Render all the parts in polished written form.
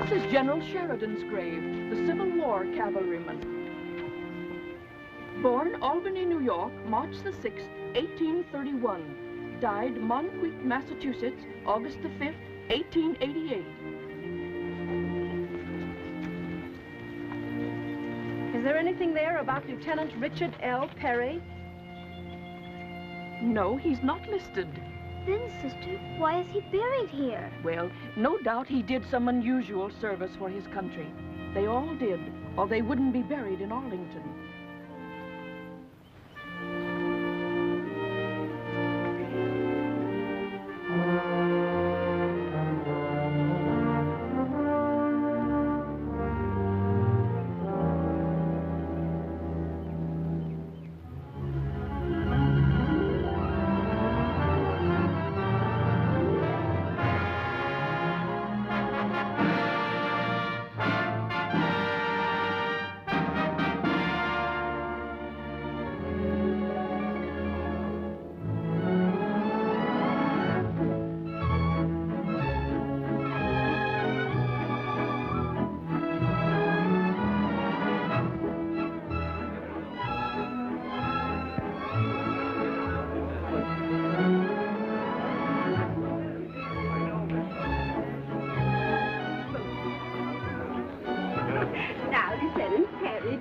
This is General Sheridan's grave, the Civil War cavalryman. Born Albany, New York, March the 6th, 1831. Died Monquette, Massachusetts, August the 5th, 1888. Is there anything there about Lieutenant Richard L. Perry? No, he's not listed. Then, sister, why is he buried here? Well, no doubt he did some unusual service for his country. They all did, or they wouldn't be buried in Arlington.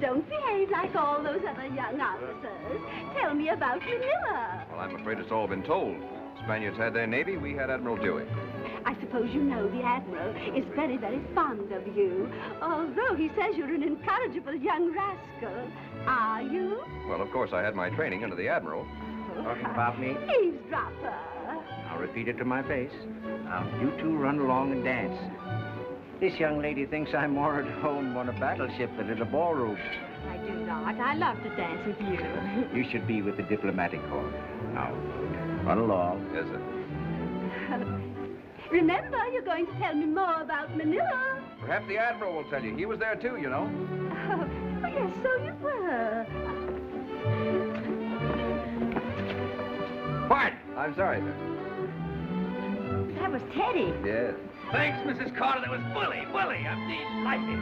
Don't behave like all those other young officers. Tell me about Manila. Well, I'm afraid it's all been told. Spaniards had their navy, we had Admiral Dewey. I suppose you know the Admiral is very, very fond of you, although he says you're an incorrigible young rascal. Are you? Well, of course, I had my training under the Admiral. Talking about me? Eavesdropper. I'll repeat it to my face. Now, you two run along and dance. This young lady thinks I'm more at home on a battleship than in a ballroom. I do not. I love to dance with you. You should be with the diplomatic corps. Now, run along. Yes, sir. Remember, you're going to tell me more about Manila. Perhaps the Admiral will tell you. He was there, too, you know. Oh, yes, so you were. What? I'm sorry, sir. That was Teddy. Yes. Thanks, Mrs. Carter. That was bully. I'm delighted.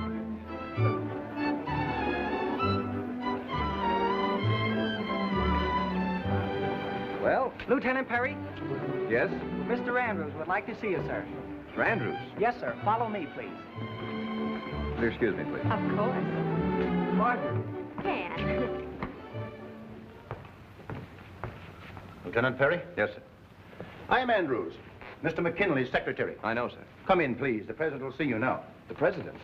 Well? Lieutenant Perry? Yes? Mr. Andrews would like to see you, sir. Mr. Andrews? Yes, sir. Follow me, please. Excuse me, please. Of course. Marjorie. Can. Lieutenant Perry? Yes, sir. I am Andrews, Mr. McKinley's secretary. I know, sir. Come in, please. The President will see you now. The President?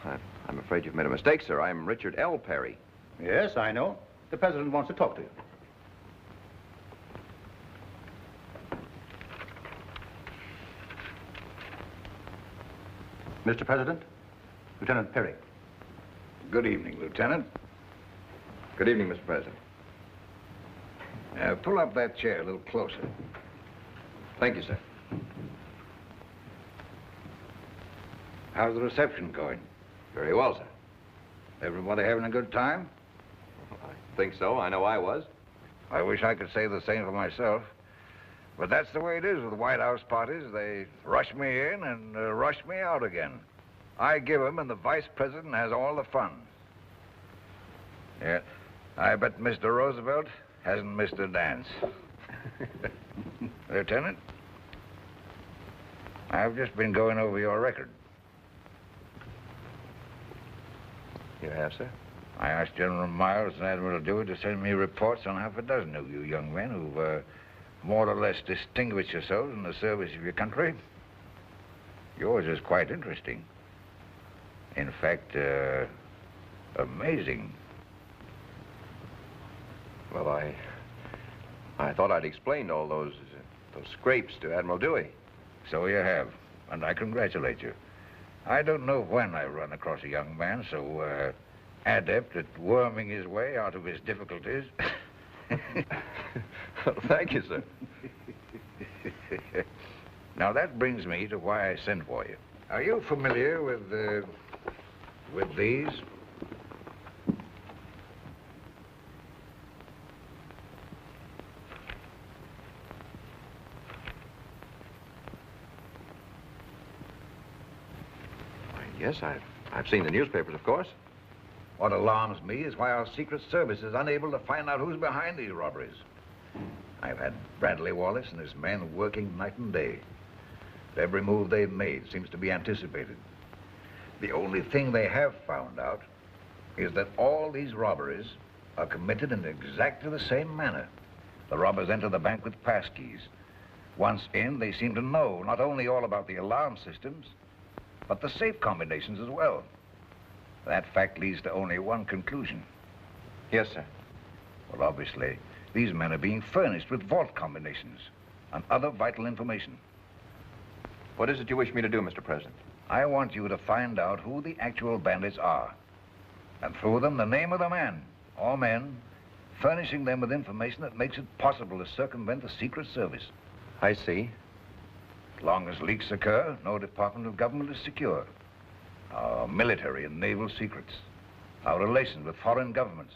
I'm afraid you've made a mistake, sir. I'm Richard L. Perry. Yes, I know. The President wants to talk to you. Mr. President, Lieutenant Perry. Good evening, Lieutenant. Good evening, Mr. President. Pull up that chair a little closer. Thank you, sir. How's the reception going? Very well, sir. Everybody having a good time? I think so. I know I was. I wish I could say the same for myself. But that's the way it is with White House parties. They rush me in and rush me out again. I give 'em, and the Vice President has all the fun. Yeah, I bet Mr. Roosevelt hasn't missed a dance. Lieutenant, I've just been going over your record. You have, sir? I asked General Miles and Admiral Dewey to send me reports on half a dozen of you young men who've more or less distinguished yourselves in the service of your country. Yours is quite interesting. In fact, amazing. Well, I thought I'd explained all those scrapes to Admiral Dewey. So you have, and I congratulate you. I don't know when I run across a young man so adept at worming his way out of his difficulties. Well, thank you, sir. Now, that brings me to why I sent for you. Are you familiar with these? Yes, I've seen the newspapers, of course. What alarms me is why our Secret Service is unable to find out who's behind these robberies. I've had Bradley Wallace and his men working night and day. Every move they've made seems to be anticipated. The only thing they have found out is that all these robberies are committed in exactly the same manner. The robbers enter the bank with passkeys. Once in, they seem to know not only all about the alarm systems, but the safe combinations as well. That fact leads to only one conclusion. Yes, sir. Well, obviously, these men are being furnished with vault combinations and other vital information. What is it you wish me to do, Mr. President? I want you to find out who the actual bandits are, and through them, the name of the man or men, furnishing them with information that makes it possible to circumvent the Secret Service. I see. As long as leaks occur, no department of government is secure. Our military and naval secrets, our relations with foreign governments,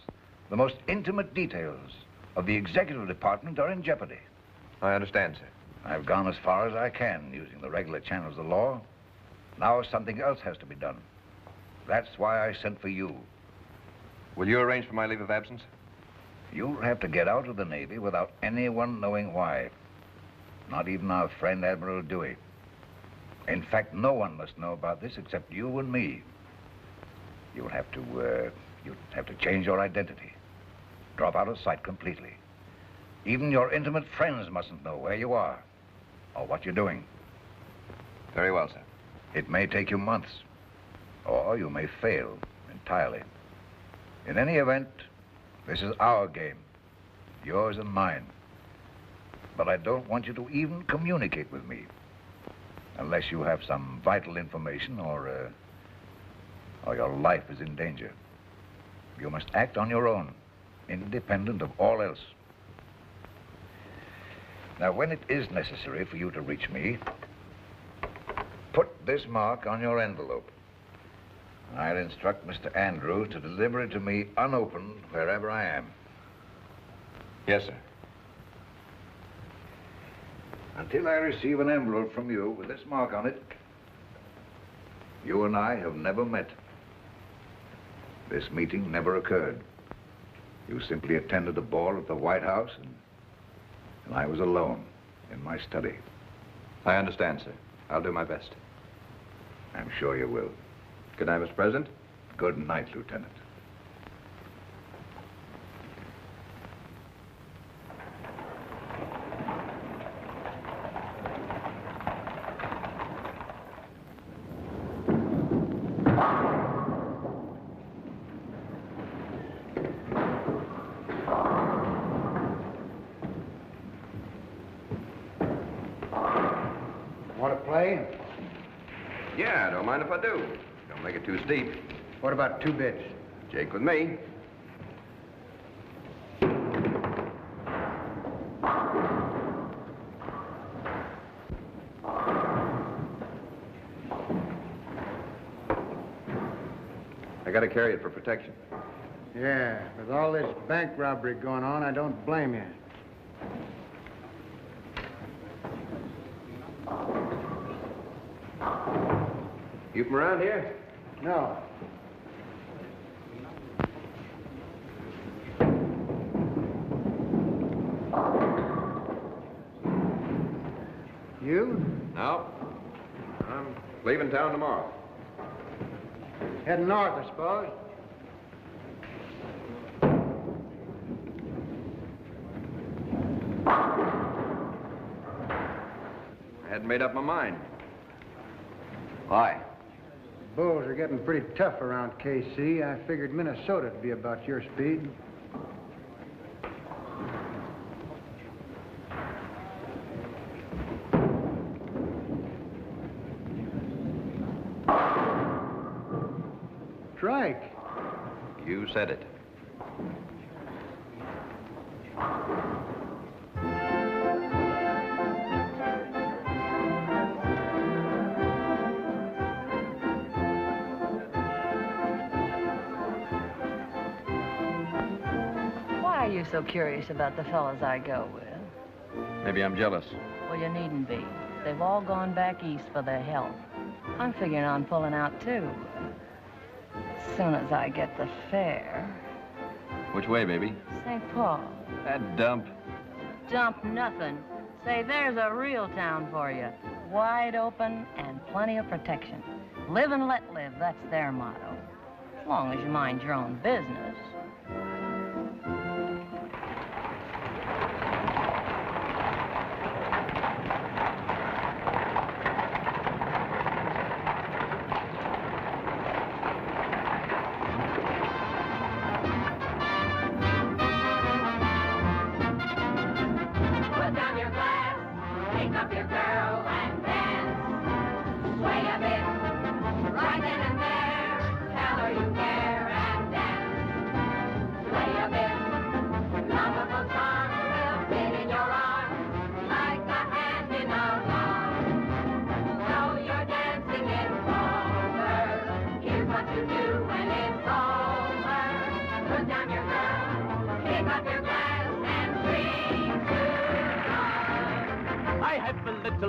the most intimate details of the executive department are in jeopardy. I understand, sir. I've gone as far as I can using the regular channels of the law. Now something else has to be done. That's why I sent for you. Will you arrange for my leave of absence? You'll have to get out of the Navy without anyone knowing why. Not even our friend Admiral Dewey. In fact, no one must know about this except you and me. You'll have to change your identity. Drop out of sight completely. Even your intimate friends mustn't know where you are or what you're doing. Very well, sir. It may take you months, or you may fail entirely. In any event, this is our game, yours and mine. But I don't want you to even communicate with me unless you have some vital information or your life is in danger. You must act on your own, independent of all else. Now, when it is necessary for you to reach me, put this mark on your envelope. I'll instruct Mr. Andrews to deliver it to me unopened wherever I am. Yes, sir. Until I receive an envelope from you with this mark on it, you and I have never met. This meeting never occurred. You simply attended a ball at the White House, and I was alone in my study. I understand, sir. I'll do my best. I'm sure you will. Good night, Mr. President. Good night, Lieutenant. Want to play? Yeah, don't mind if I do. Don't make it too steep. What about 2 bids? Jake with me. I gotta carry it for protection. Yeah, with all this bank robbery going on, I don't blame you. You from around here? No. You? No. I'm leaving town tomorrow. Heading north, I suppose. I hadn't made up my mind. Why? Bulls are getting pretty tough around KC. I figured Minnesota'd be about your speed. Strike. You said it. Why are you so curious about the fellas I go with? Maybe I'm jealous. Well, you needn't be. They've all gone back east for their health. I'm figuring on pulling out, too. As soon as I get the fare. Which way, baby? St. Paul. That dump. Dump nothing. Say, there's a real town for you. Wide open and plenty of protection. Live and let live, that's their motto. As long as you mind your own business.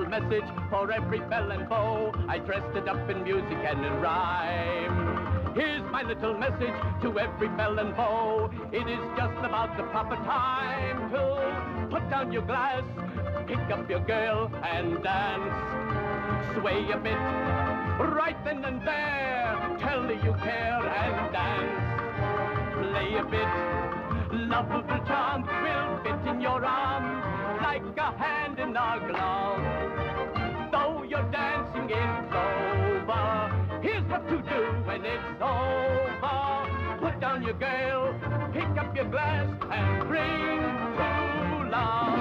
Message for every belle and beau. I dressed it up in music and in rhyme. Here's my little message to every belle and beau. It is just about the proper time to put down your glass, pick up your girl and dance. Sway a bit, right then and there. Tell her you care and dance. Play a bit, lovable charm will fit in your arm like a hand in a glove. Though you're dancing in clover, here's what to do when it's over. Put down your girl, pick up your glass, and bring true love.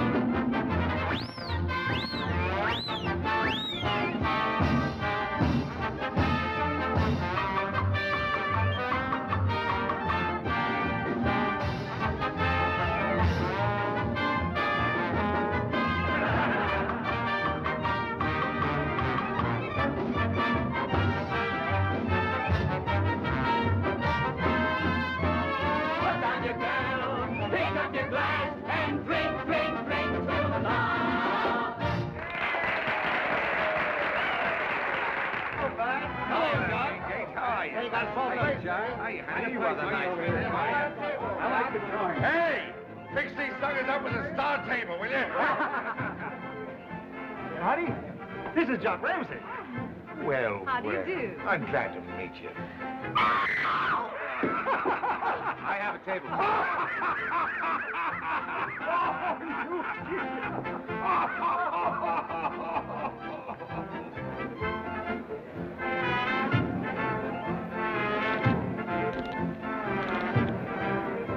Hey! Fix these suckers up with a star table, will you? Howdy. This is Jock Ramsey. Well, How do you do? I'm glad to meet you. I have a table.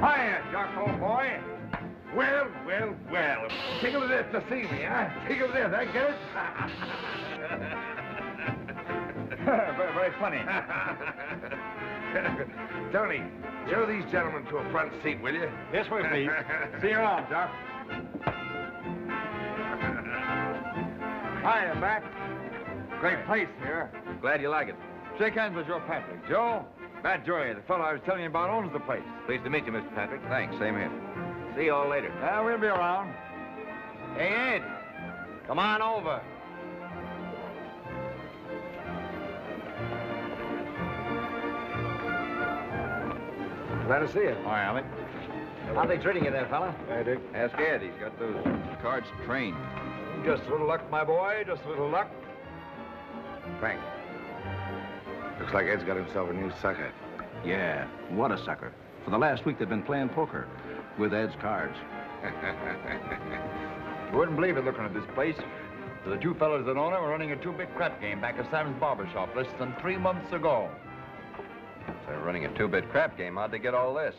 Hiya, Jock, old boy. Well, well, well. Tickle to death to see me, huh? Tickle to death, I get it? very funny. Tony, show these gentlemen to a front seat, will you? This way, please. See you around, Jock. Hiya, Mac. Great place here. Glad you like it. Shake hands with Joe Patrick. Joe, Matt Duryea, the fellow I was telling you about, owns the place. Pleased to meet you, Mr. Patrick. Thanks, same here. See you all later. We'll be around. Hey, Ed, come on over. Glad to see you. Hi, Alec. How are they treating you there, fella? Hey, Dick. Ask Ed. He's got those cards trained. Just a little luck, my boy. Just a little luck. Frank. Looks like Ed's got himself a new sucker. Yeah, what a sucker. For the last week, they've been playing poker with Ed's cards. You wouldn't believe it looking at this place. The two fellas that own it were running a two-bit crap game back at Sam's barber shop less than 3 months ago. They're running a two-bit crap game. How'd they get all this?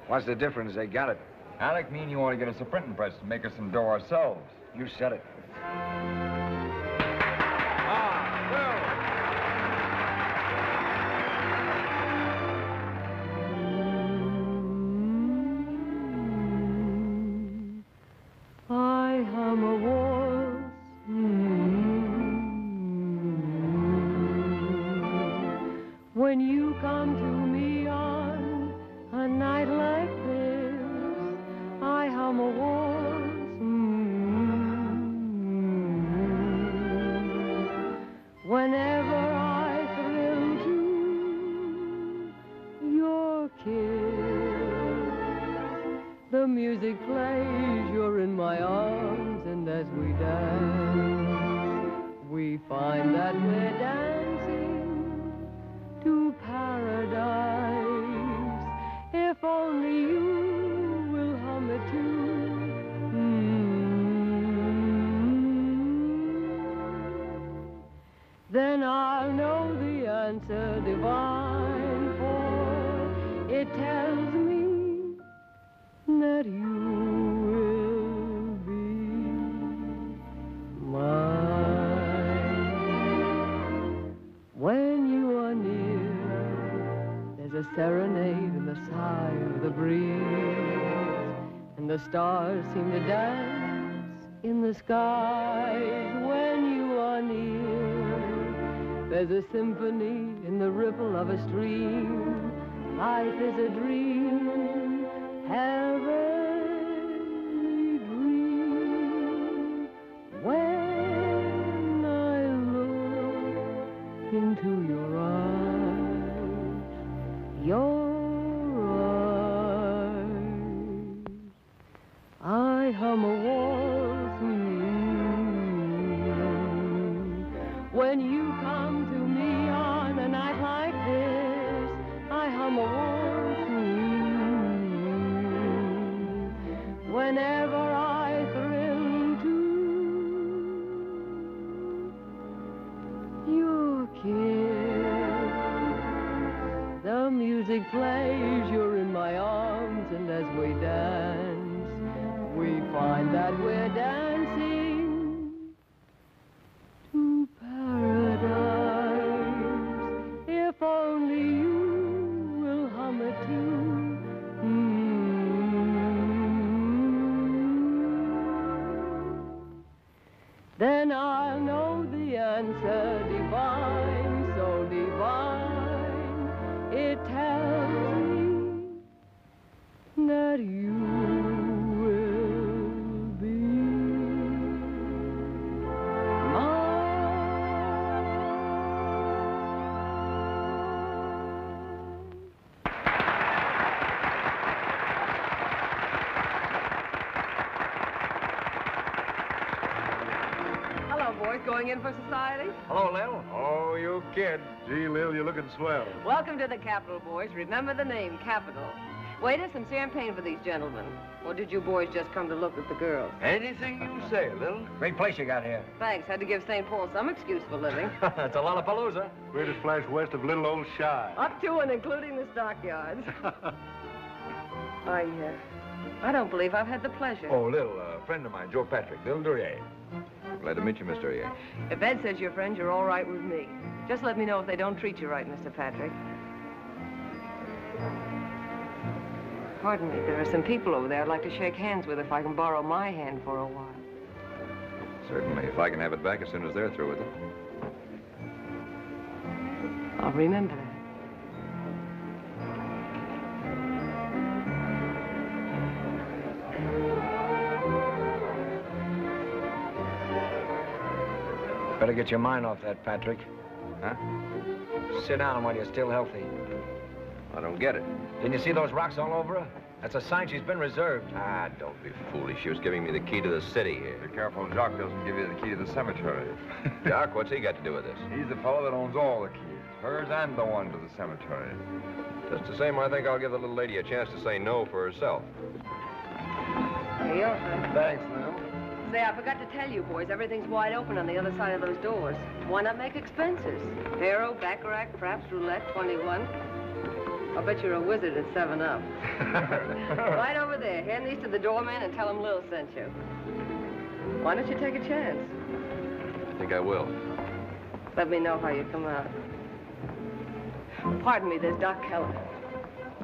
What's the difference? They got it. Alec, me and you want to get us a printing press to make us some dough ourselves. You said it. I am a waltz. When you come to me on a night like this, I hum a waltz. Whenever answer divine, for it tells me that you will be mine. When you are near, there's a serenade in the sigh of the breeze, and the stars seem to dance in the skies. When you are near, there's a symphony in the ripple of a stream. Life is a dream, heavenly dream. When I look into your eyes, I hum a waltz. When you come to me on a night like this, I hum a waltz. Whenever I thrill to your kiss, the music plays, you're in my arms, and as we dance, we find that we're dancing to paradise. If only you will hum a tune. Then I'll know the answer divine, so divine, it tells me that you will be Hello, boys. Going in for society? Hello, Lil. Oh, you kid. Gee, Lil, you're looking swell. Welcome to the Capitol, boys. Remember the name, Capitol. Waiter, some champagne for these gentlemen. Or did you boys just come to look at the girls? Anything you say, Lil. Great place you got here. Thanks. Had to give St. Paul some excuse for living. It's a Lollapalooza. Greatest flash west of little old Shy. Up to and including the stockyards. I don't believe I've had the pleasure. Oh, Lil, a friend of mine, Joe Patrick, Lil Duryea. Glad to meet you, Mr. Duryea. If Ed says you're friends, you're all right with me. Just let me know if they don't treat you right, Mr. Patrick. Pardon me, there are some people over there I'd like to shake hands with if I can borrow my hand for a while. Certainly, if I can have it back as soon as they're through with it. I'll remember that. Better get your mind off that, Patrick. Huh? Sit down while you're still healthy. I don't get it. Didn't you see those rocks all over her? That's a sign she's been reserved. Ah, don't be foolish. She was giving me the key to the city here. Be careful Jock doesn't give you the key to the cemetery. Doc, what's he got to do with this? He's the fellow that owns all the keys. Hers and the one to the cemetery. Just the same, I think I'll give the little lady a chance to say no for herself. Here you are. Thanks, Lil. Say, I forgot to tell you, boys, everything's wide open on the other side of those doors. Why not make expenses? Faro, baccarat, craps, roulette, 21. I'll bet you're a wizard at 7-Up. Right over there. Hand these to the doorman and tell him Lil sent you. Why don't you take a chance? I think I will. Let me know how you come out. Pardon me, there's Doc Keller.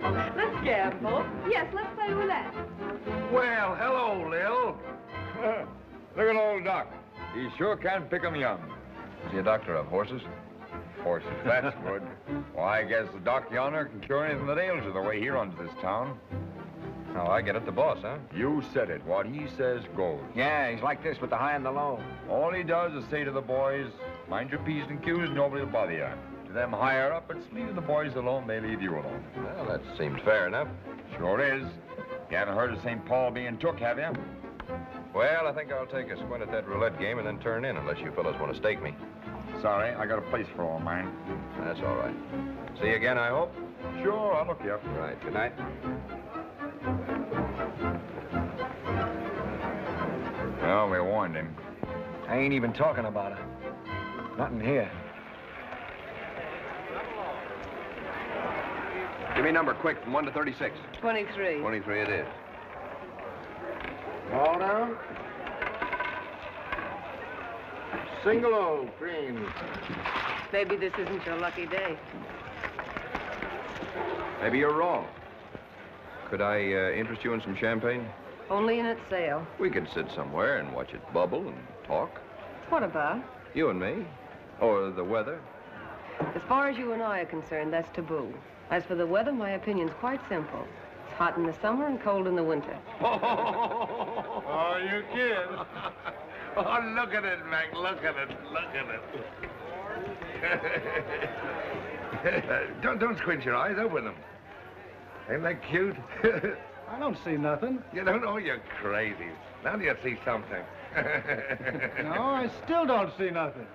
Let's gamble. Yes, let's play roulette. Well, hello, Lil. Look at old Doc. He sure can pick 'em young. Is he a doctor of horses? Horses, that's good. Well, I guess the Doc yonder can cure anything that ails you the way he runs this town. Oh, I get it, the boss, huh? You said it. What he says goes. Yeah, he's like this with the high and the low. All he does is say to the boys, mind your P's and Q's, nobody will bother you. To them higher up, it's leaving the boys alone, they leave you alone. Well, that seems fair enough. Sure is. You haven't heard of St. Paul being took, have you? Well, I think I'll take a squint at that roulette game and then turn in, unless you fellas want to stake me. Sorry, I got a place for all mine. That's all right. See you again, I hope? Sure, I'll look you up. Right, good night. Well, we warned him. I ain't even talking about her. Nothing here. Give me a number, quick, from 1 to 36. 23. 23 it is. All down. Single old cream. Maybe this isn't your lucky day. Maybe you're wrong. Could I interest you in some champagne? Only in its sale. We could sit somewhere and watch it bubble and talk. What about? You and me. Or the weather. As far as you and I are concerned, that's taboo. As for the weather, my opinion's quite simple. It's hot in the summer and cold in the winter. Oh, you kid. Oh, look at it, Mac. Look at it. Look at it. don't squint your eyes. Open them. Ain't that cute? I don't see nothing. You don't know you're crazy. Now do you see something? No, I still don't see nothing.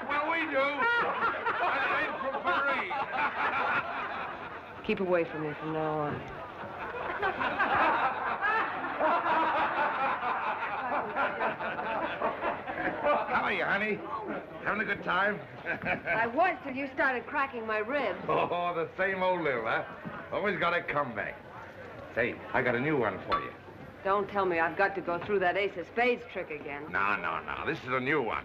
Well, we do. I'm from Paris. Keep away from me from now on. How are you, honey? Having a good time? I was till you started cracking my ribs. Oh, the same old Lil, huh? Always got a comeback. Say, I got a new one for you. Don't tell me I've got to go through that ace of spades trick again. No. This is a new one.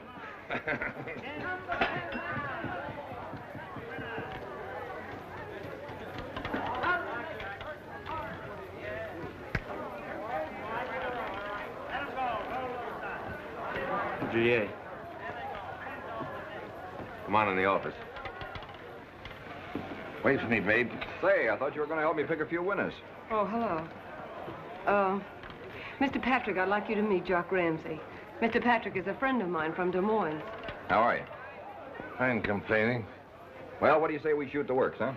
Duryea. Come on in the office. Wait for me, babe. Say, I thought you were going to help me pick a few winners. Oh, hello. Mr. Patrick, I'd like you to meet Jock Ramsey. Mr. Patrick is a friend of mine from Des Moines. How are you? I ain't complaining. Well, what do you say we shoot the works, huh?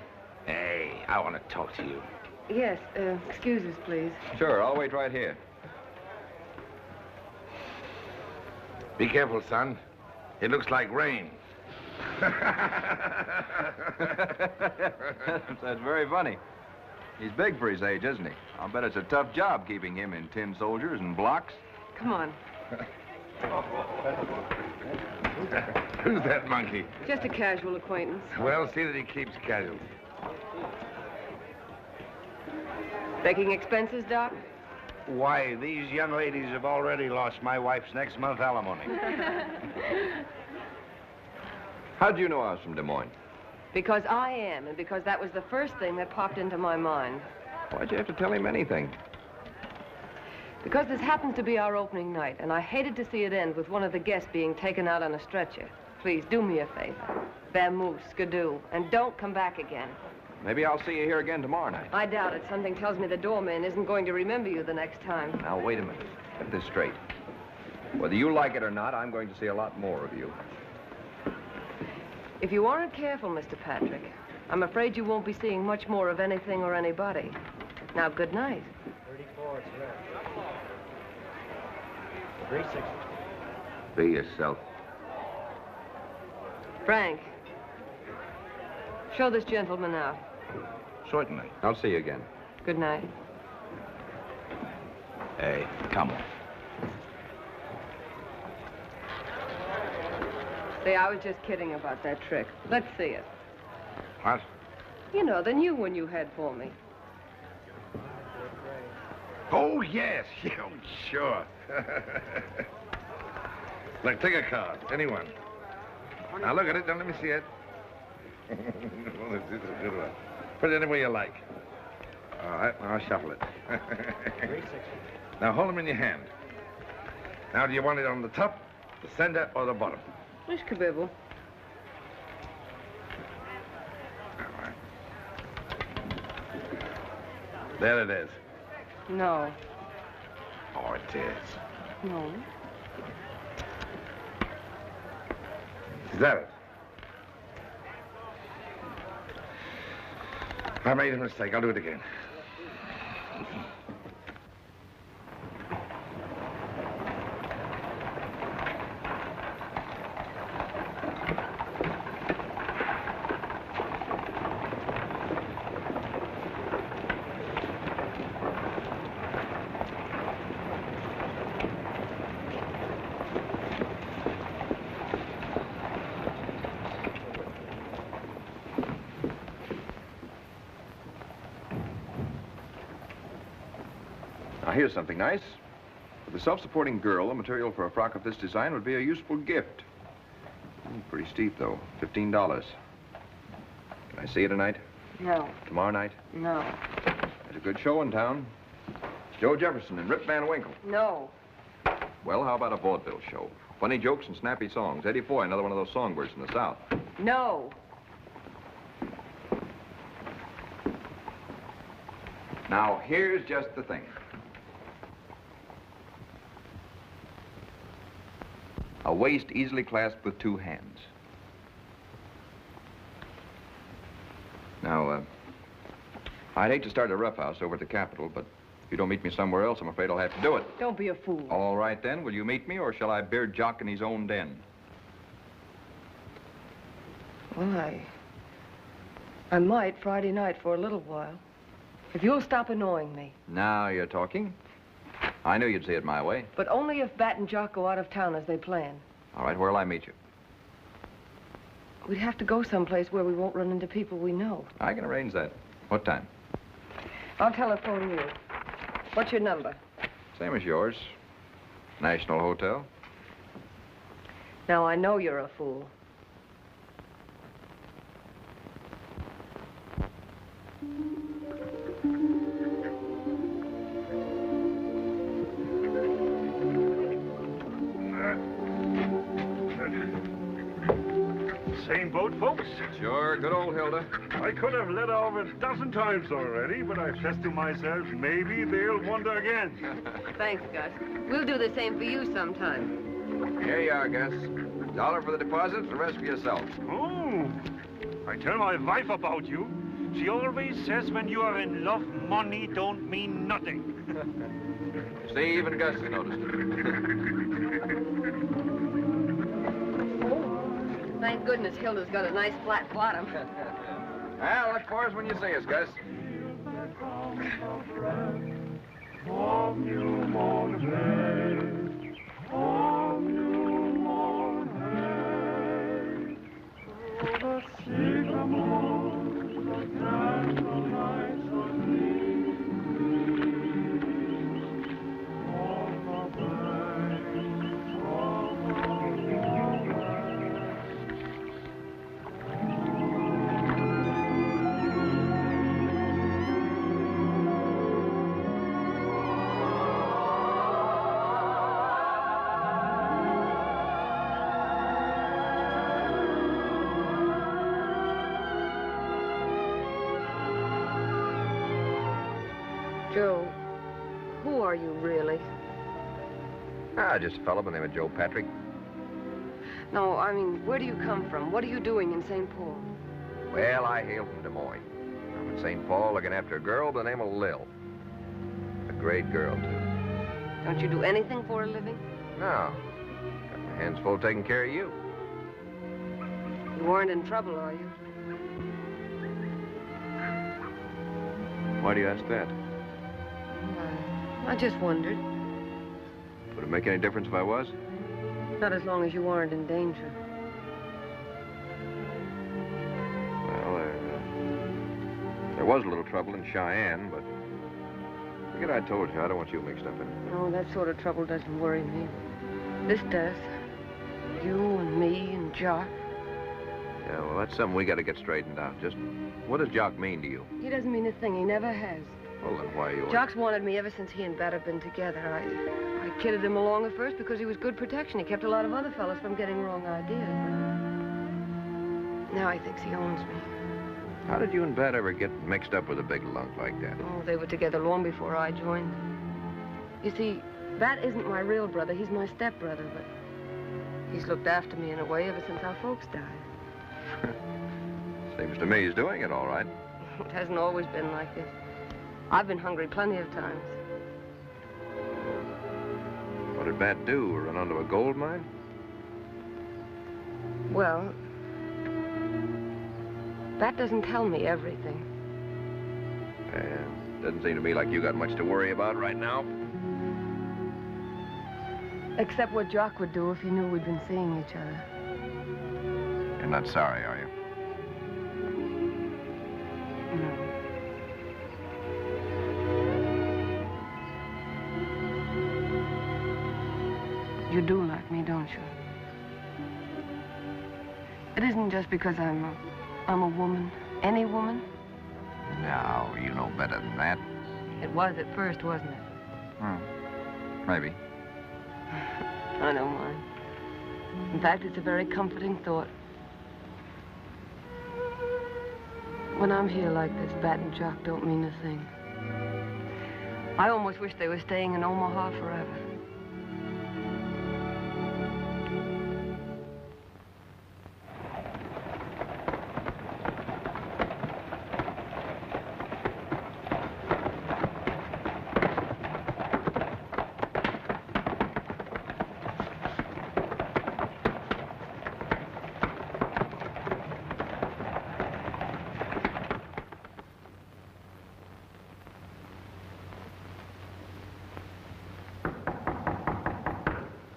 Hey, I want to talk to you. Yes, excuse us, please. Sure, I'll wait right here. Be careful, son. It looks like rain. That's very funny. He's big for his age, isn't he? I'll bet it's a tough job keeping him in tin soldiers and blocks. Come on. Who's that monkey? Just a casual acquaintance. Well, see that he keeps casual. Making expenses, Doc? Why, these young ladies have already lost my wife's next month alimony. How'd you know I was from Des Moines? Because I am, and because that was the first thing that popped into my mind. Why'd you have to tell him anything? Because this happens to be our opening night, and I hated to see it end with one of the guests being taken out on a stretcher. Please, do me a favor. Vamoose, skidoo, and don't come back again. Maybe I'll see you here again tomorrow night. I doubt it. Something tells me the doorman isn't going to remember you the next time. Now, wait a minute. Get this straight. Whether you like it or not, I'm going to see a lot more of you. If you aren't careful, Mr. Patrick, I'm afraid you won't be seeing much more of anything or anybody. Now, good night. 34, it's red. 360. Be yourself. Frank, show this gentleman out. Certainly. I'll see you again. Good night. Hey, come on. See, I was just kidding about that trick. Let's see it. What? You know, the new one you had for me. Oh, yes. Yeah, sure. Look, take a card. Anyone. Now, look at it. Don't let me see it. Well, this is a good one. Put it any way you like. All right, I'll shuffle it. 360. Now, hold them in your hand. Now, do you want it on the top, the center, or the bottom? Wish kabibble. All right. There it is. No. Oh, it is. No. Is that it? I made a mistake. I'll do it again. Now, here's something nice. For the self-supporting girl, the material for a frock of this design would be a useful gift. Pretty steep, though. $15. Can I see you tonight? No. Tomorrow night? No. There's a good show in town. Joe Jefferson and Rip Van Winkle. No. Well, how about a vaudeville show? Funny jokes and snappy songs. Eddie Foy, another one of those songbirds from the South. No. Now, here's just the thing. A waist easily clasped with two hands. Now, I'd hate to start a roughhouse over at the Capitol, but if you don't meet me somewhere else, I'm afraid I'll have to do it. Don't be a fool. All right, then. Will you meet me, or shall I beard Jock in his own den? Well, I might Friday night for a little while. If you'll stop annoying me. Now you're talking. I knew you'd see it my way. But only if Bat and Jock go out of town as they plan. All right, where'll I meet you? We'd have to go someplace where we won't run into people we know. I can arrange that. What time? I'll telephone you. What's your number? Same as yours. National Hotel. Now, I know you're a fool. Same boat, folks? Sure, good old Hilda. I could have let off a dozen times already, but I says to myself, maybe they'll wonder again. Thanks, Gus. We'll do the same for you sometime. Here you are, Gus. $1 for the deposit, the rest for yourself. Oh, I tell my wife about you. She always says when you are in love, money don't mean nothing. See, even Gus has noticed it. Thank goodness Hilda's got a nice flat bottom. Well, look for us when you see us, Gus. Joe, who are you really? Just a fellow by the name of Joe Patrick. No, I mean, where do you come from? What are you doing in St. Paul? Well, I hail from Des Moines. I'm in St. Paul looking after a girl by the name of Lil. A great girl, too. Don't you do anything for a living? No. Got my hands full taking care of you. You weren't in trouble, are you? Why do you ask that? I just wondered. Would it make any difference if I was? Not as long as you weren't in danger. Well, there was a little trouble in Cheyenne, but forget I told you. I don't want you mixed up in it. Oh, that sort of trouble doesn't worry me. This does. You and me and Jock. Yeah, well, that's something we got to get straightened out. Just what does Jock mean to you? He doesn't mean a thing. He never has. Well, then why you... Jock's wanted me ever since he and Bat have been together. I kidded him along at first because he was good protection. He kept a lot of other fellas from getting wrong ideas. Now he thinks he owns me. How did you and Bat ever get mixed up with a big lunk like that? Oh, they were together long before I joined. You see, Bat isn't my real brother. He's my stepbrother, but he's looked after me in a way ever since our folks died. Seems to me he's doing it all right. It hasn't always been like this. I've been hungry plenty of times. What did Bat do? Run onto a gold mine? Well, Bat doesn't tell me everything. Doesn't seem to me like you got much to worry about right now. Except what Jock would do if he knew we'd been seeing each other. You're not sorry, are you? No. You do like me, don't you? It isn't just because I'm a woman. Any woman. Now, you know better than that. It was at first, wasn't it? Maybe. I don't mind. In fact, it's a very comforting thought. When I'm here like this, Bat and Jock don't mean a thing. I almost wish they were staying in Omaha forever.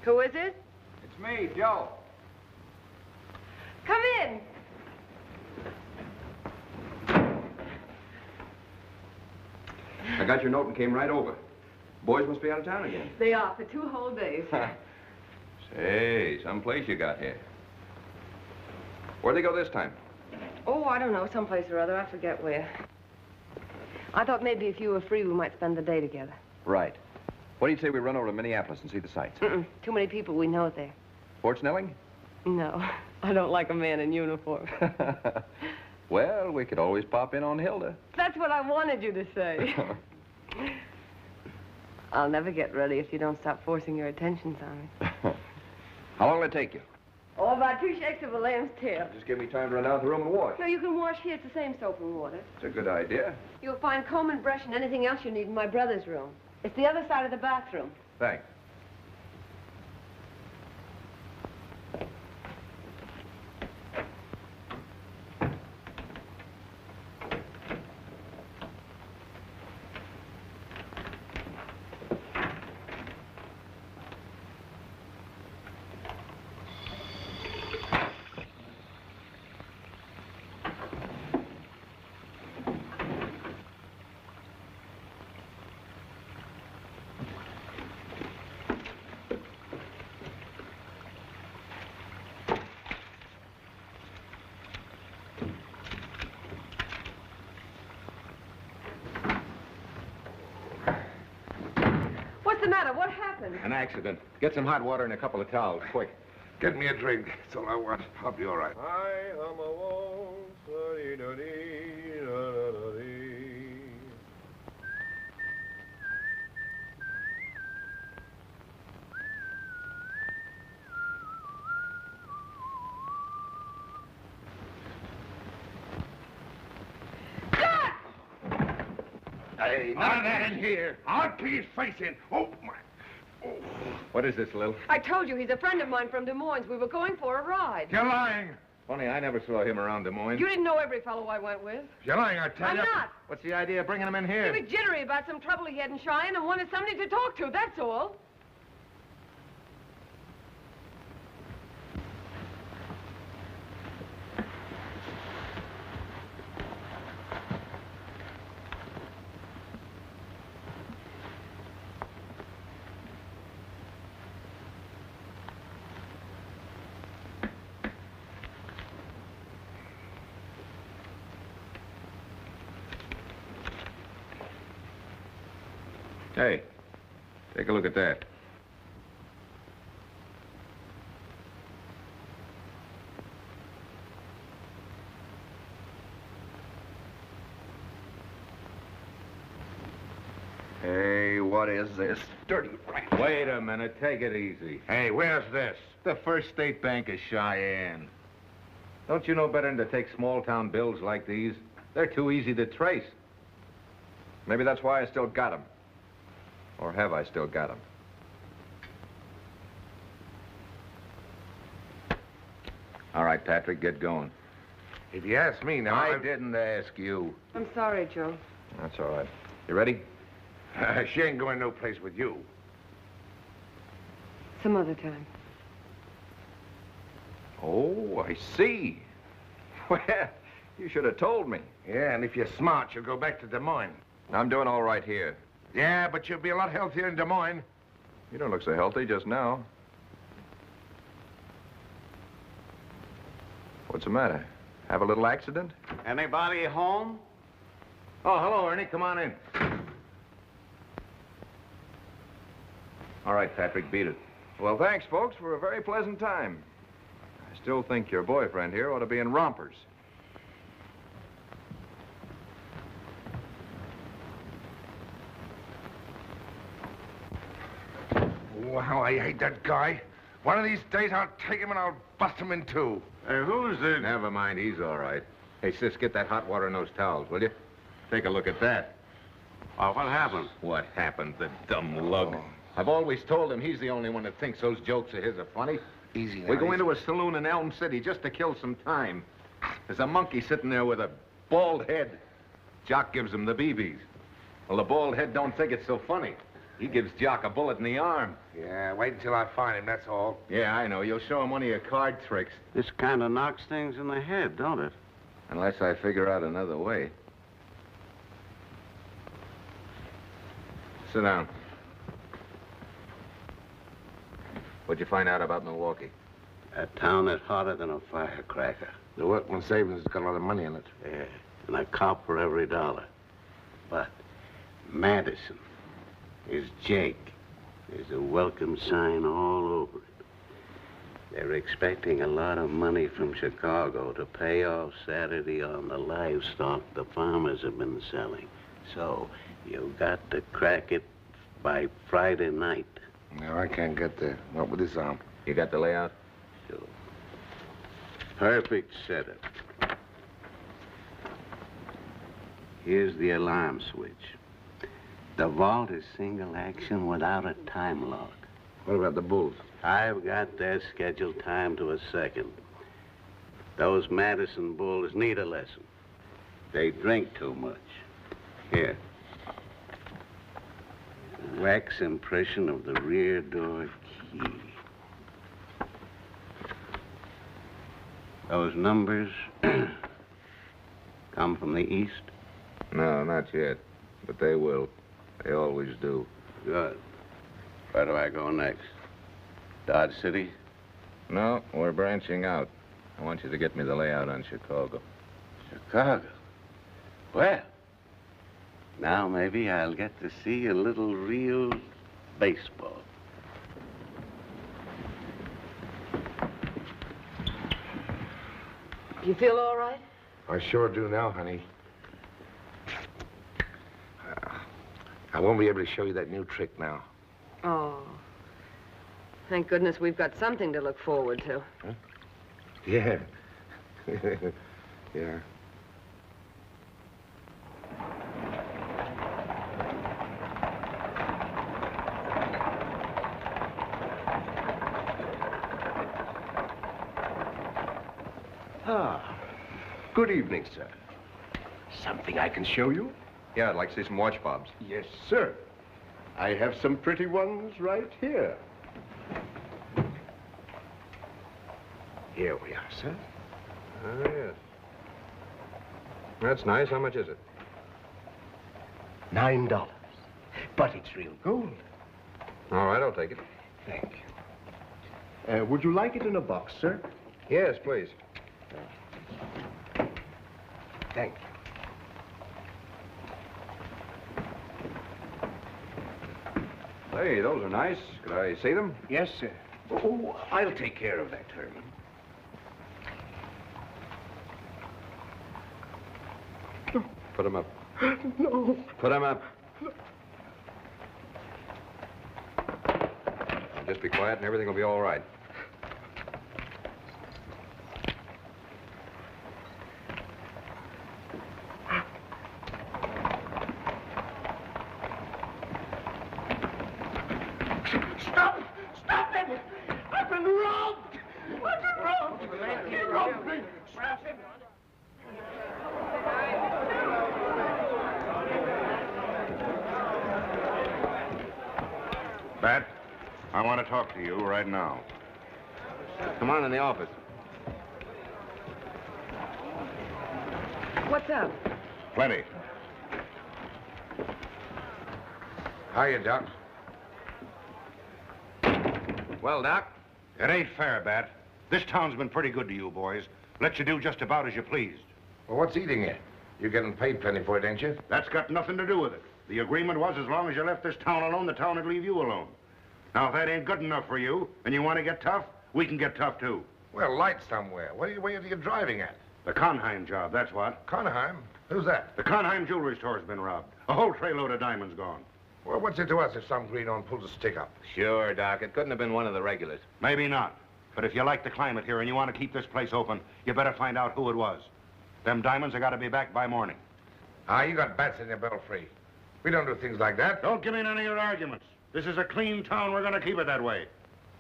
Who is it? It's me, Joe. Come in. I got your note and came right over. Boys must be out of town again. They are for 2 whole days. Say, someplace you got here. Where'd they go this time? Oh, I don't know, someplace or other. I forget where. I thought maybe if you were free, we might spend the day together. Right. What do you say we run over to Minneapolis and see the sights? Too many people we know there. Fort Snelling? No, I don't like a man in uniform. Well, we could always pop in on Hilda. That's what I wanted you to say. I'll never get ready if you don't stop forcing your attentions on me. How long will it take you? Oh, about 2 shakes of a lamb's tail. Just give me time to run down to the room and wash. No, you can wash here. It's the same soap and water. It's a good idea. You'll find comb and brush and anything else you need in my brother's room. It's the other side of the bathroom. Thanks. What's the matter? What happened? An accident. Get some hot water and a couple of towels, quick. Get me a drink. That's all I want. I'll be all right. Hey, none of that in here. I'll put his face in. Oh, my. Oh. What is this, Lil? I told you, he's a friend of mine from Des Moines. We were going for a ride. You're lying. Funny, I never saw him around Des Moines. You didn't know every fellow I went with. You're lying, I tell I'm you. not. What's the idea of bringing him in here? He was jittery about some trouble he had in Cheyenne and wanted somebody to talk to, that's all. Hey, take a look at that. Hey, what is this? Dirty rat. Wait a minute. Take it easy. Hey, where's this? The First State Bank of Cheyenne. Don't you know better than to take small-town bills like these? They're too easy to trace. Maybe that's why I still got them. Or have I still got them? All right, Patrick, get going. If you ask me now, I didn't ask you. I'm sorry, Joe. That's all right. You ready? She ain't going no place with you. Some other time. Oh, I see. Well, you should have told me. Yeah, and if you're smart, you'll go back to Des Moines. I'm doing all right here. Yeah, but you'll be a lot healthier in Des Moines. You don't look so healthy just now. What's the matter? Have a little accident? Anybody home? Oh, hello, Ernie. Come on in. All right, Patrick, beat it. Well, thanks, folks, for a very pleasant time. I still think your boyfriend here ought to be in rompers. Wow, I hate that guy. One of these days, I'll take him and I'll bust him in two. Hey, who's this? Never mind, he's all right. Hey, sis, get that hot water and those towels, will you? Take a look at that. Oh, what happened? What happened, the dumb lug? I've always told him he's the only one that thinks those jokes of his are funny. Easy now. We go into a saloon in Elm City just to kill some time. There's a monkey sitting there with a bald head. Jock gives him the BBs. Well, the bald head don't think it's so funny. He gives Jock a bullet in the arm. Yeah, wait until I find him, that's all. Yeah, I know. You'll show him one of your card tricks. This kind of knocks things in the head, don't it? Unless I figure out another way. Sit down. What'd you find out about Milwaukee? A town that's hotter than a firecracker. The workman savings has got a lot of money in it. Yeah, and a cop for every dollar. But Madison, his Jake, there's a welcome sign all over it. They're expecting a lot of money from Chicago to pay off Saturday on the livestock the farmers have been selling. So you've got to crack it by Friday night. No, I can't get there. Not with this arm. You got the layout? Sure. Perfect setup. Here's the alarm switch. The vault is single action without a time log. What about the bulls? I've got their scheduled time to a second. Those Madison bulls need a lesson. They drink too much. Here. Wax impression of the rear door key. Those numbers come from the east? No, not yet. But they will. They always do. Good. Where do I go next? Dodge City? No, we're branching out. I want you to get me the layout on Chicago. Chicago? Well, now maybe I'll get to see a little real baseball. You feel all right? I sure do now, honey. I won't be able to show you that new trick now. Oh. Thank goodness we've got something to look forward to. Huh? Yeah. Yeah. Ah, good evening, sir. Something I can show you? Yeah, I'd like to see some watch fobs. Yes, sir. I have some pretty ones right here. Here we are, sir. Oh, yes. That's nice. How much is it? $9. But it's real gold. All right, I'll take it. Thank you. Would you like it in a box, sir? Yes, please. Thank you. Hey, those are nice. Could I see them? Yes, sir. Oh, I'll take care of that, Herman. Put them up. No. Put them up. Just be quiet and everything will be all right. Stop! Stop it! I've been robbed! I've been robbed! He robbed me! Bat, I want to talk to you right now. Come on in the office. What's up? Plenty. Hiya, Doc. Well, Doc? It ain't fair, Bat. This town's been pretty good to you boys. Let you do just about as you pleased. Well, what's eating you? You're getting paid plenty for it, ain't you? That's got nothing to do with it. The agreement was as long as you left this town alone, the town would leave you alone. Now, if that ain't good enough for you, and you want to get tough, we can get tough, too. Well, light somewhere. Where are you driving at? The Conheim job, that's what. Conheim? Who's that? The Conheim jewelry store's been robbed. A whole trayload of diamonds gone. Well, what's it to us if some greenhorn pulls a stick up? Sure, Doc. It couldn't have been one of the regulars. Maybe not. But if you like the climate here and you want to keep this place open, you better find out who it was. Them diamonds have got to be back by morning. Ah, you got bats in your belfry. We don't do things like that. Don't give me none of your arguments. This is a clean town. We're going to keep it that way.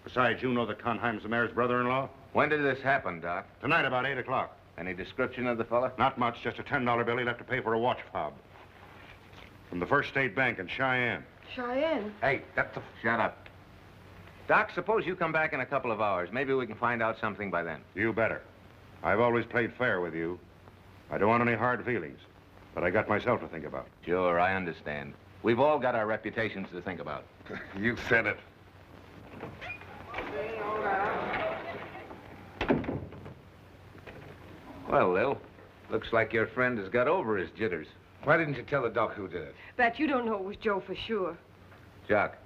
Besides, you know that Conheim's the mayor's brother-in-law. When did this happen, Doc? Tonight, about 8 o'clock. Any description of the fella? Not much, just a $10 bill he left to pay for a watch fob. From the First State Bank in Cheyenne. Cheyenne? Hey, that's a... Shut up. Doc, suppose you come back in a couple of hours. Maybe we can find out something by then. You better. I've always played fair with you. I don't want any hard feelings. But I got myself to think about. Sure, I understand. We've all got our reputations to think about. You said it. Well, Lil, looks like your friend has got over his jitters. Why didn't you tell the doc who did it? Bet you don't know it was Joe for sure. Jock,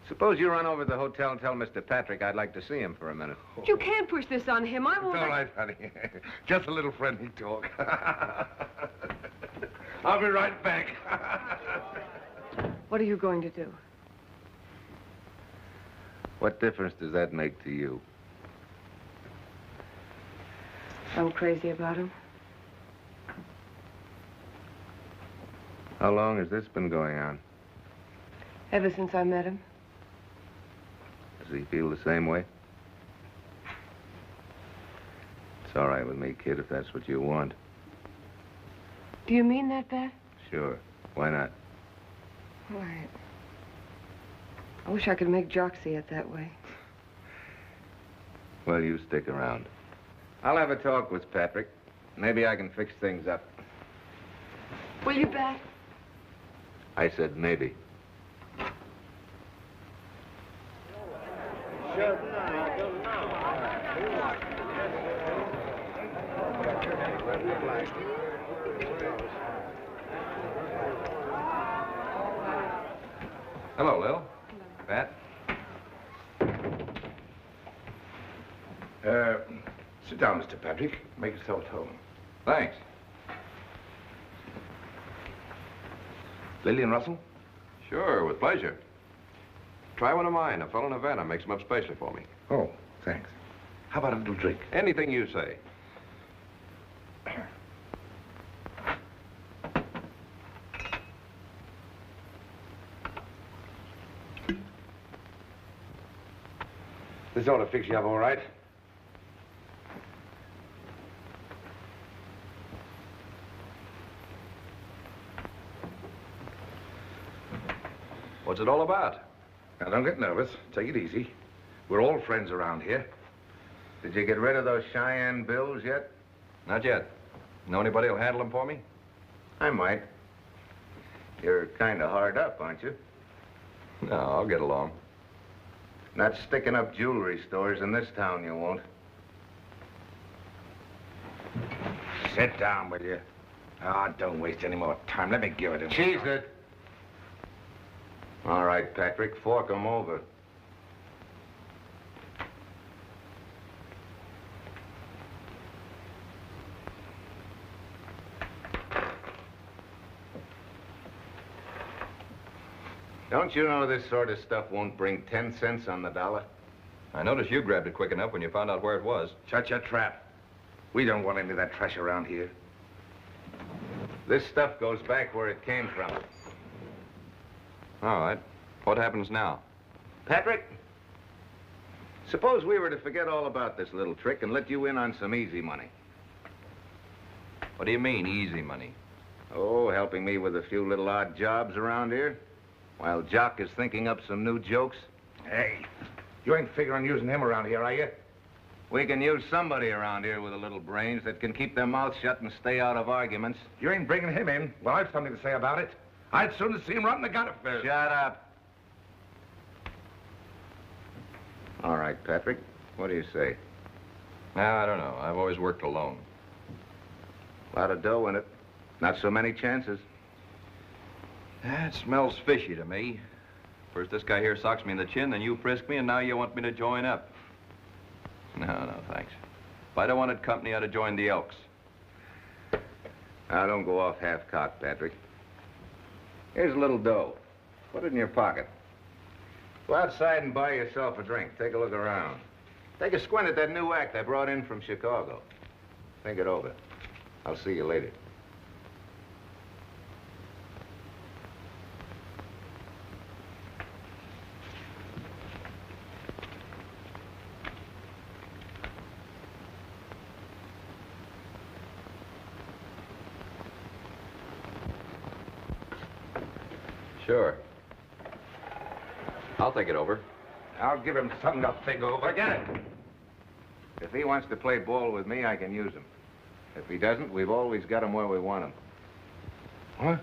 suppose you run over to the hotel and tell Mr. Patrick I'd like to see him for a minute. You can't push this on him. I won't... It's all right, honey. Just a little friendly talk. I'll be right back. What are you going to do? What difference does that make to you? I'm crazy about him. How long has this been going on? Ever since I met him. Does he feel the same way? It's all right with me, kid, if that's what you want. Do you mean that, Pat? Sure. Why not? Why, I wish I could make Jock see it that way. Well, you stick around. I'll have a talk with Patrick. Maybe I can fix things up. Will you bet? I said maybe. Hello, Lil. Pat? Sit down, Mr. Patrick. Make yourself at home. Thanks. Lillian Russell? Sure, with pleasure. Try one of mine. A fellow in Havana makes them up specially for me. Oh, thanks. How about a little drink? Anything you say. This ought to fix you up all right. What's it all about? Now, don't get nervous. Take it easy. We're all friends around here. Did you get rid of those Cheyenne bills yet? Not yet. Know anybody who'll handle them for me? I might. You're kind of hard up, aren't you? No, I'll get along. Not sticking up jewelry stores in this town, you won't. Sit down, will you? Ah, don't waste any more time. Let me give it to you. Cheese it. All right, Patrick, fork 'em over. Don't you know this sort of stuff won't bring 10 cents on the dollar? I noticed you grabbed it quick enough when you found out where it was. Shut your trap. We don't want any of that trash around here. This stuff goes back where it came from. All right. What happens now? Patrick, suppose we were to forget all about this little trick and let you in on some easy money. What do you mean, easy money? Oh, helping me with a few little odd jobs around here, while Jock is thinking up some new jokes. Hey, you ain't figuring on using him around here, are you? We can use somebody around here with a little brains that can keep their mouths shut and stay out of arguments. You ain't bringing him in. Well, I've something to say about it. I'd sooner see him rot in the gutter first. Shut up. All right, Patrick. What do you say? No, I don't know. I've always worked alone. A lot of dough in it. Not so many chances. That smells fishy to me. First this guy here socks me in the chin, then you frisk me, and now you want me to join up. No, thanks. If I'd have wanted company, I'd have joined the Elks. Now, don't go off half-cocked, Patrick. Here's a little dough. Put it in your pocket. Go outside and buy yourself a drink. Take a look around. Take a squint at that new act I brought in from Chicago. Think it over. I'll see you later. Sure. I'll think it over. I'll give him something to think over. Get it. If he wants to play ball with me, I can use him. If he doesn't, we've always got him where we want him. What?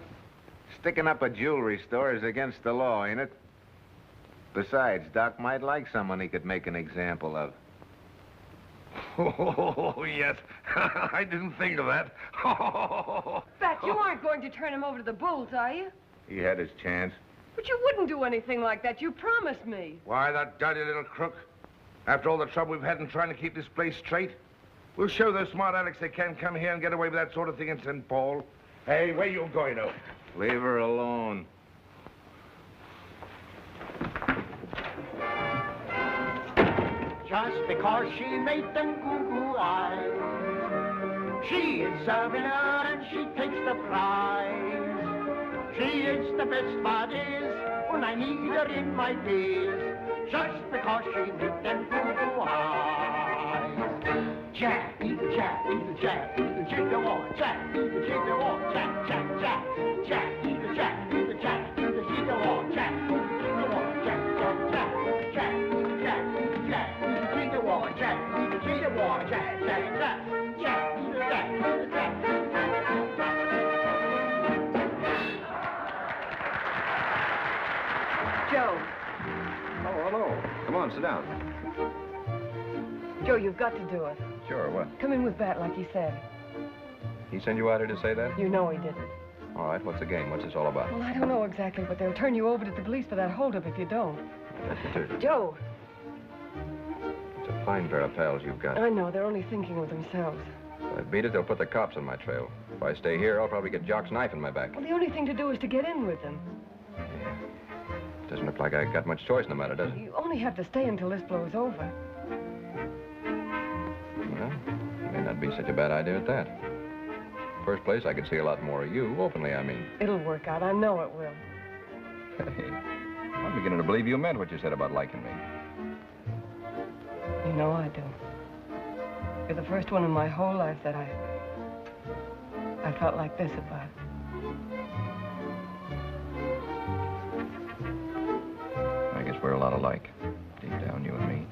Sticking up a jewelry store is against the law, ain't it? Besides, Doc might like someone he could make an example of. Oh, yes. I didn't think of that. Bet you aren't going to turn him over to the Bulls, are you? He had his chance. But you wouldn't do anything like that. You promised me. Why, that dirty little crook. After all the trouble we've had in trying to keep this place straight, we'll show those smart alecks they can't come here and get away with that sort of thing in St. Paul. Hey, where you going to? Leave her alone. Just because she made them goo-goo eyes, she is serving her and she takes the prize. She is the best buddies when I need her in my days. Just because she made them goo-goo eyes. Jack, eat the jack, eat the jack, eat the jigger war. Jack, eat the jigger war. Jack, Jack, Jack. Jack, eat the jack, eat the jack, eat the jigger war. Jack, eat the jigger war. Jack, Jack, Jack. Jack, eat the jack, eat the jack, eat the jigger war. Jack, eat the jigger war. Jack, Jack, Jack. Jack, eat the jack, eat the jack. Joe. Oh, hello. Come on, sit down. Joe, you've got to do it. Sure, what? Come in with Bat like he said. He sent you out here to say that? You know he didn't. All right, what's the game? What's this all about? Well, I don't know exactly, but they'll turn you over to the police for that holdup if you don't. Joe. It's a fine pair of pals you've got. I know, they're only thinking of themselves. If I beat it, they'll put the cops on my trail. If I stay here, I'll probably get Jock's knife in my back. Well, the only thing to do is to get in with them. Doesn't look like I got much choice in the matter, does it? You only have to stay until this blows over. Well, it may not be such a bad idea at that. First place, I could see a lot more of you, openly, I mean. It'll work out. I know it will. Hey, I'm beginning to believe you meant what you said about liking me. You know I do. You're the first one in my whole life that I felt like this about. I guess we're a lot alike. Deep down, you and me.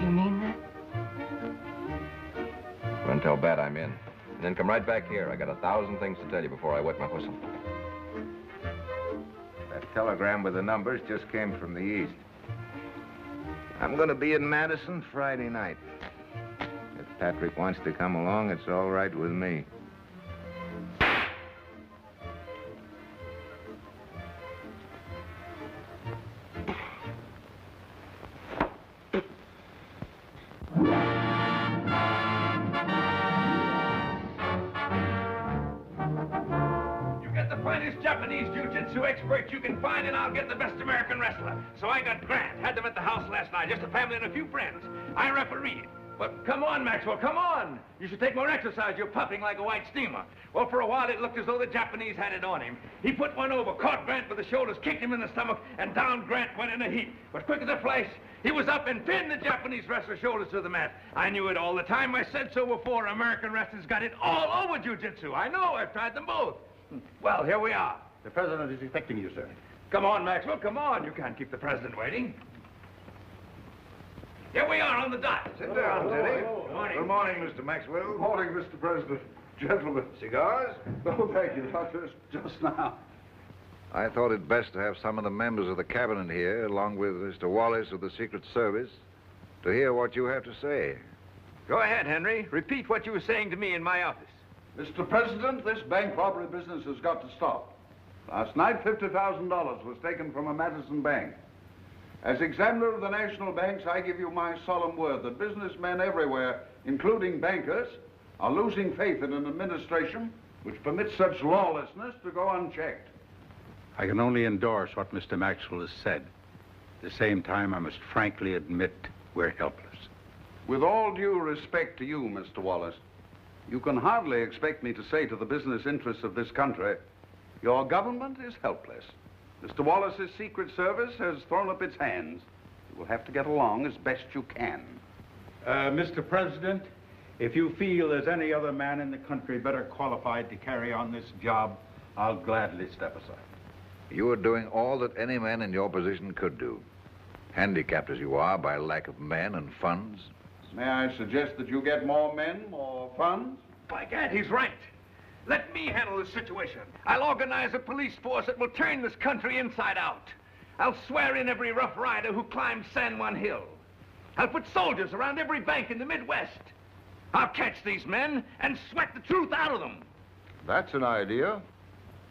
You mean that? Run tell Bat I'm in. And then come right back here. I got 1,000 things to tell you before I wet my whistle. That telegram with the numbers just came from the east. I'm going to be in Madison Friday night. If Patrick wants to come along, it's all right with me. Japanese jiu-jitsu expert you can find, and I'll get the best American wrestler. So I got Grant. Had them at the house last night, just a family and a few friends. I refereed. But come on, Maxwell, come on. You should take more exercise. You're puffing like a white steamer. Well, for a while, it looked as though the Japanese had it on him. He put one over, caught Grant with the shoulders, kicked him in the stomach, and down Grant went in a heap. But quick as a flash, he was up and pinned the Japanese wrestler's shoulders to the mat. I knew it all the time. I said so before. American wrestlers got it all over jiu-jitsu. I know. I've tried them both. Well, here we are. The president is expecting you, sir. Come on, Maxwell, come on. You can't keep the president waiting. Here we are on the dot. Sit down, Teddy. Good morning. Good morning, Mr. Maxwell. Good morning, Mr. President. Gentlemen. Cigars? No, thank you. Not just now. I thought it best to have some of the members of the cabinet here, along with Mr. Wallace of the Secret Service, to hear what you have to say. Go ahead, Henry. Repeat what you were saying to me in my office. Mr. President, this bank robbery business has got to stop. Last night, $50,000 was taken from a Madison bank. As examiner of the national banks, I give you my solemn word that businessmen everywhere, including bankers, are losing faith in an administration which permits such lawlessness to go unchecked. I can only endorse what Mr. Maxwell has said. At the same time, I must frankly admit we're helpless. With all due respect to you, Mr. Wallace, you can hardly expect me to say to the business interests of this country, your government is helpless. Mr. Wallace's Secret Service has thrown up its hands. You will have to get along as best you can. Mr. President, if you feel there's any other man in the country better qualified to carry on this job, I'll gladly step aside. You are doing all that any man in your position could do, handicapped as you are by lack of men and funds. May I suggest that you get more men, more funds? By gad, he's right. Let me handle this situation. I'll organize a police force that will turn this country inside out. I'll swear in every Rough Rider who climbs San Juan Hill. I'll put soldiers around every bank in the Midwest. I'll catch these men and sweat the truth out of them. That's an idea.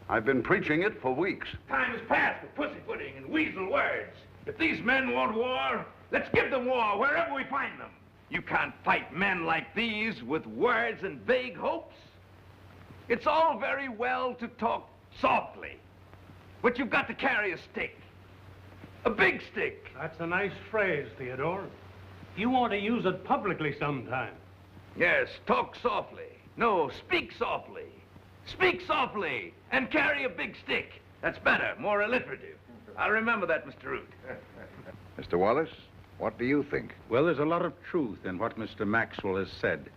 I've been preaching it for weeks. Time is past for pussyfooting and weasel words. If these men want war, let's give them war wherever we find them. You can't fight men like these with words and vague hopes. It's all very well to talk softly, but you've got to carry a stick. A big stick. That's a nice phrase, Theodore. You want to use it publicly sometime. Yes, talk softly. No, speak softly. Speak softly and carry a big stick. That's better, more alliterative. I'll remember that, Mr. Root. Mr. Wallace, what do you think? Well, there's a lot of truth in what Mr. Maxwell has said,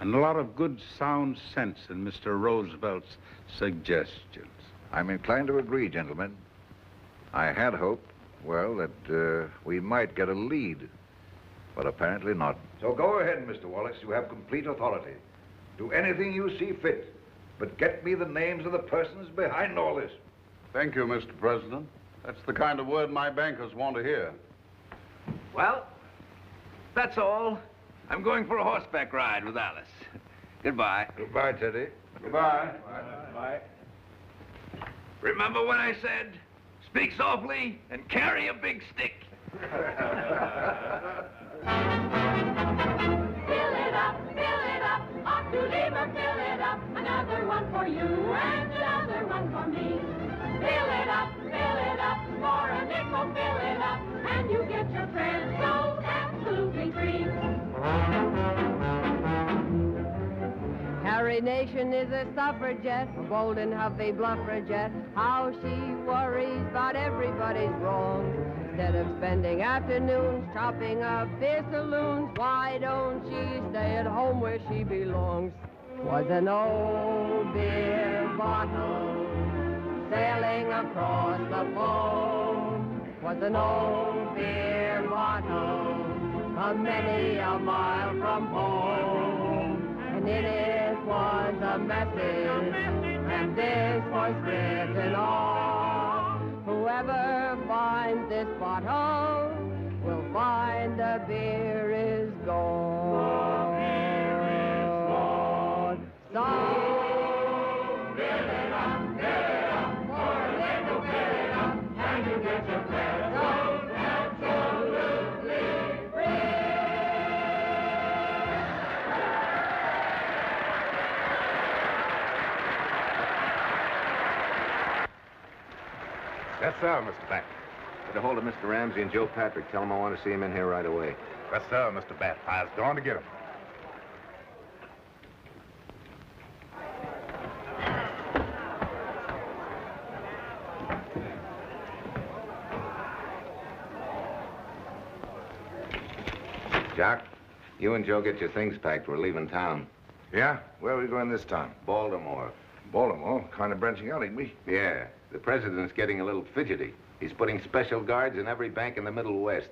and a lot of good, sound sense in Mr. Roosevelt's suggestions. I'm inclined to agree, gentlemen. I had hoped, well, that we might get a lead, but apparently not. So go ahead, Mr. Wallace. You have complete authority. Do anything you see fit, but get me the names of the persons behind all this. Thank you, Mr. President. That's the kind of word my bankers want to hear. Well, that's all. I'm going for a horseback ride with Alice. Goodbye. Goodbye, Teddy. Goodbye. Bye. Remember what I said? Speak softly and carry a big stick. Fill it up, ought to leave her, fill it up. Another one for you and another one for me. Fill it up, for a nickel, fill it up. And you get your friends so absolutely free. Harry Nation is a suffragette, a bold and huffy bluffragette. How she worries about everybody's wrongs. Instead of spending afternoons chopping up beer saloons, why don't she stay at home where she belongs? 'Twas an old beer bottle sailing across the foam. 'Twas an old beer bottle a many a mile from home. And in it was a message, and this was written on. Whoever finds this bottle will find the beer is gone. So fill it up, for a little fill it up, and you get your friends so absolutely free. Yes, sir, Mr. Bat. Get a hold of Mr. Ramsey and Joe Patrick. Tell them I want to see him in here right away. Yes, sir, Mr. Bat. I was going to get him. Jock, you and Joe get your things packed. We're leaving town. Yeah? Where are we going this time? Baltimore. Baltimore? Kind of branching out, ain't we? Yeah. The president's getting a little fidgety. He's putting special guards in every bank in the Middle West.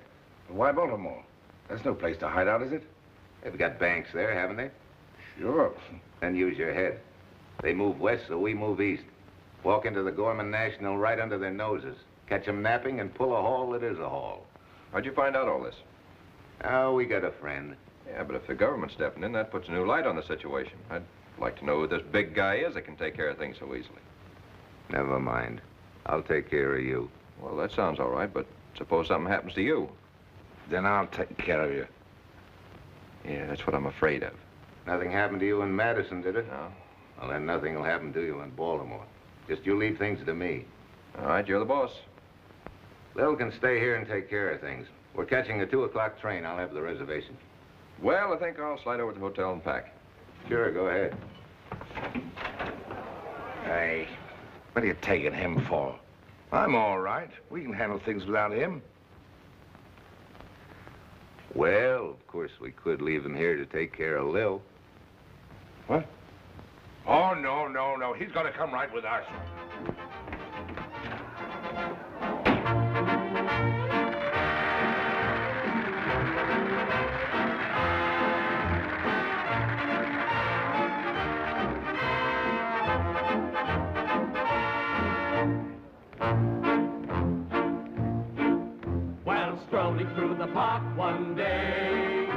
Why Baltimore? That's no place to hide out, is it? They've got banks there, haven't they? Sure. Then use your head. They move west, so we move east. Walk into the Gorman National right under their noses. Catch them napping and pull a haul that is a haul. How'd you find out all this? Oh, we got a friend. Yeah, but if the government's stepping in, that puts a new light on the situation. I'd like to know who this big guy is that can take care of things so easily. Never mind. I'll take care of you. Well, that sounds all right, but suppose something happens to you. Then I'll take care of you. Yeah, that's what I'm afraid of. Nothing happened to you in Madison, did it? No. Well, then nothing will happen to you in Baltimore. Just you leave things to me. All right, you're the boss. Lil can stay here and take care of things. We're catching a 2 o'clock train. I'll have the reservation. Well, I think I'll slide over to the hotel and pack. Sure, go ahead. Hey, what are you taking him for? I'm all right. We can handle things without him. Well, of course, we could leave him here to take care of Lil. What? Oh, no. He's gonna come right with us. While strolling through the park one day,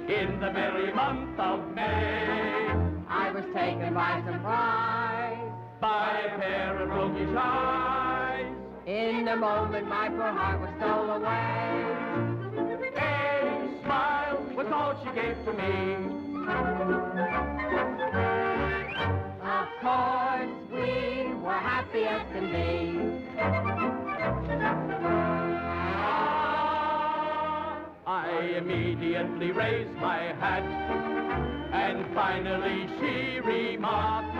in the merry month of May, I was taken by surprise by a pair of roguish eyes. In a moment, my poor heart was stole away. A smile was all she gave to me. Of course, we were happy as can be. I immediately raised my hat, and finally she remarked,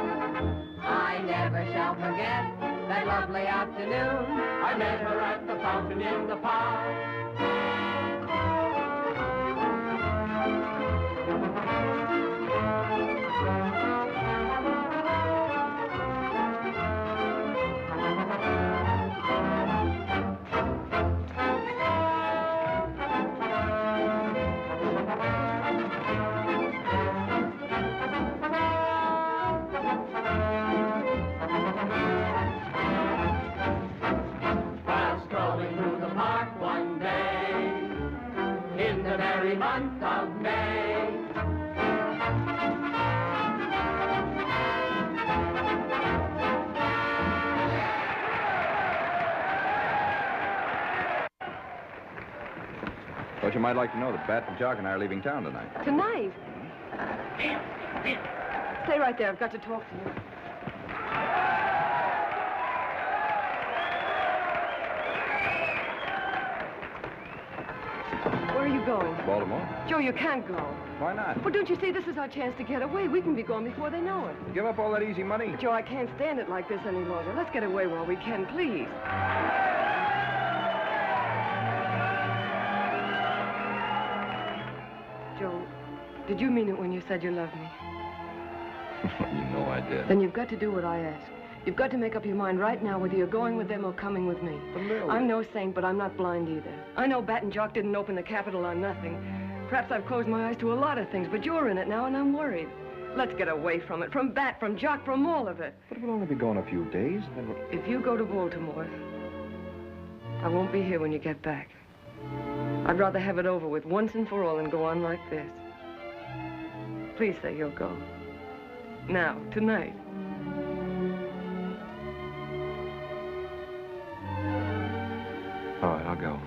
I never shall forget that lovely afternoon. I met her at the fountain in the park. Month of May. Thought you might like to know that Bat and Jock and I are leaving town tonight. Tonight? Stay right there. I've got to talk to you. Where are you going? Baltimore? Joe, you can't go. Why not? Well, don't you see, this is our chance to get away. We can be gone before they know it. Give up all that easy money. Joe, I can't stand it like this any longer. Let's get away while we can, please. Joe, did you mean it when you said you loved me? You know I did. Then you've got to do what I ask. You've got to make up your mind right now whether you're going with them or coming with me. But Lil... I'm no saint, but I'm not blind either. I know Bat and Jock didn't open the Capitol on nothing. Perhaps I've closed my eyes to a lot of things, but you're in it now, and I'm worried. Let's get away from it, from Bat, from Jock, from all of it. But we'll only be gone a few days, then we'll... If you go to Baltimore, I won't be here when you get back. I'd rather have it over with once and for all than go on like this. Please say you'll go. Now, tonight. All right, I'll go.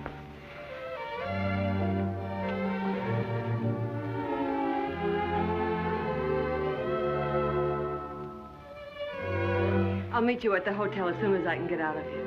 I'll meet you at the hotel as soon as I can get out of here.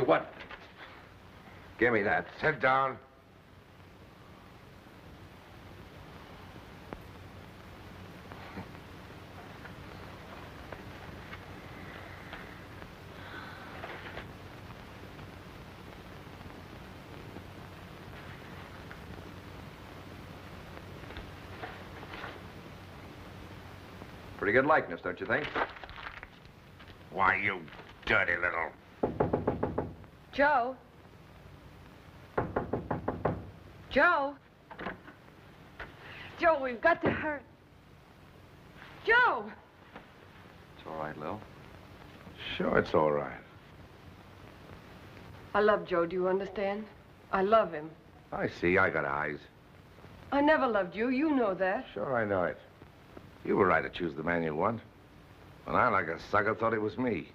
you what? Give me that. Sit down. Pretty good likeness, don't you think? Why, you dirty little... Joe? Joe? Joe, we've got to hurry. Joe! It's all right, Lil. Sure, it's all right. I love Joe, do you understand? I love him. I see. I got eyes. I never loved you, you know that. Sure, I know it. You were right to choose the man you want. When I, like a sucker, thought it was me.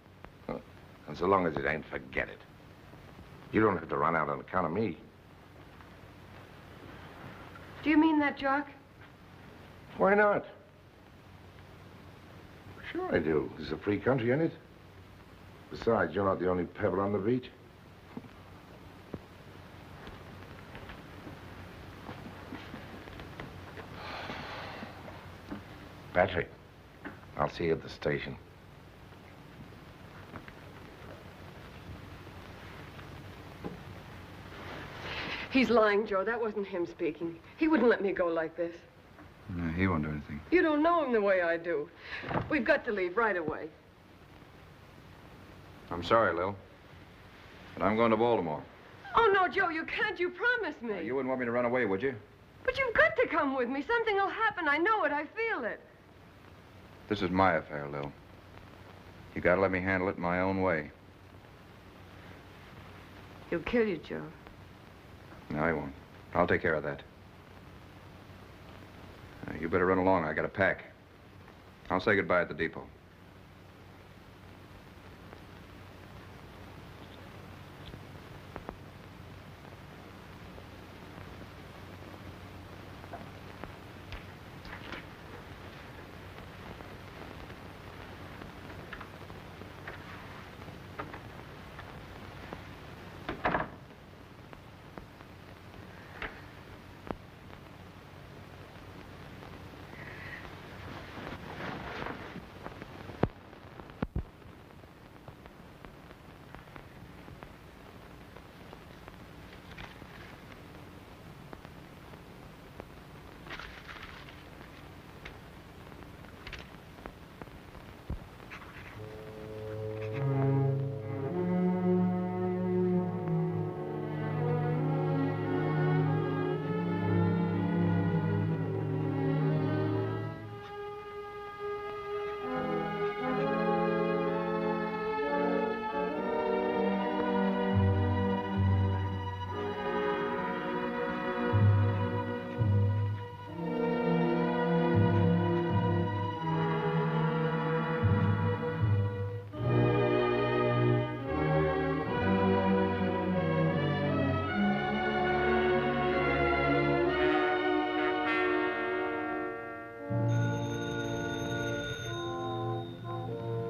And so long as it ain't, forget it. You don't have to run out on account of me. Do you mean that, Jock? Why not? Sure I do. There's a free country in it. Besides, you're not the only pebble on the beach. Patrick, I'll see you at the station. He's lying, Joe. That wasn't him speaking. He wouldn't let me go like this. No, he won't do anything. You don't know him the way I do. We've got to leave right away. I'm sorry, Lil. But I'm going to Baltimore. Oh, no, Joe, you can't. You promised me. You wouldn't want me to run away, would you? But you've got to come with me. Something will happen. I know it. I feel it. This is my affair, Lil. You gotta let me handle it my own way. He'll kill you, Joe. No, he won't. I'll take care of that. You better run along. I gotta pack. I'll say goodbye at the depot.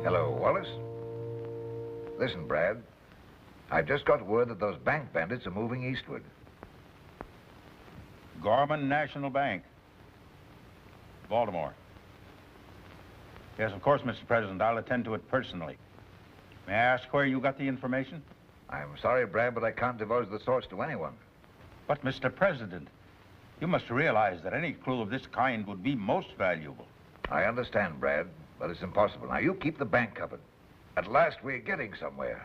Hello, Wallace. Listen, Brad. I've just got word that those bank bandits are moving eastward. Gorman National Bank, Baltimore. Yes, of course, Mr. President. I'll attend to it personally. May I ask where you got the information? I'm sorry, Brad, but I can't divulge the source to anyone. But, Mr. President, you must realize that any clue of this kind would be most valuable. I understand, Brad, but it's impossible. Now, you keep the bank covered. At last, we're getting somewhere.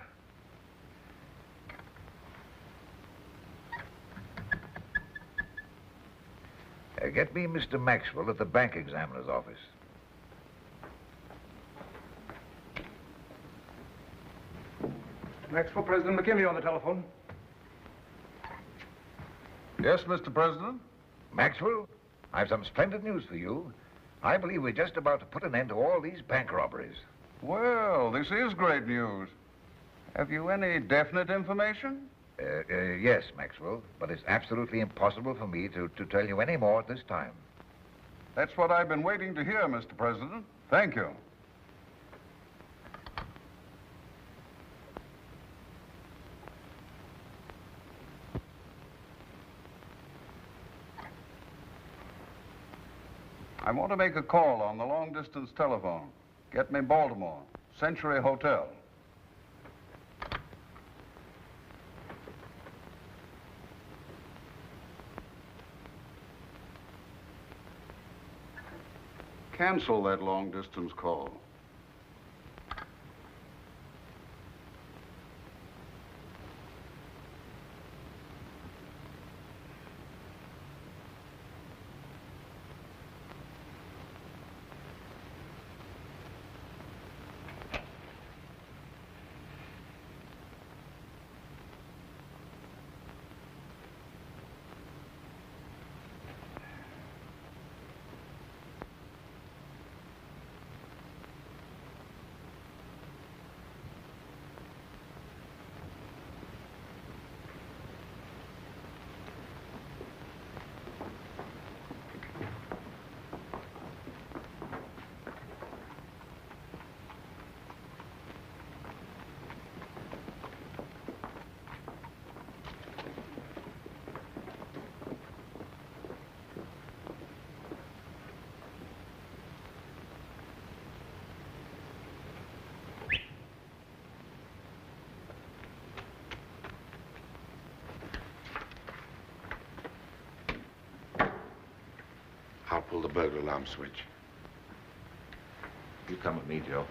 Get me Mr. Maxwell at the bank examiner's office. Maxwell, President McKinley on the telephone. Yes, Mr. President? Maxwell, I've some splendid news for you. I believe we're just about to put an end to all these bank robberies. Well, this is great news. Have you any definite information? Yes, Maxwell, but it's absolutely impossible for me to tell you any more at this time. That's what I've been waiting to hear, Mr. President. Thank you. I want to make a call on the long-distance telephone. Get me Baltimore, Century Hotel. Cancel that long-distance call. I'll pull the burglar alarm switch. You come with me, Joe.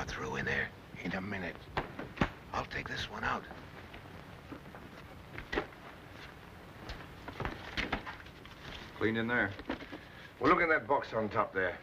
Through in there in a minute. I'll take this one out. Clean in there. Well, look in that box on top there.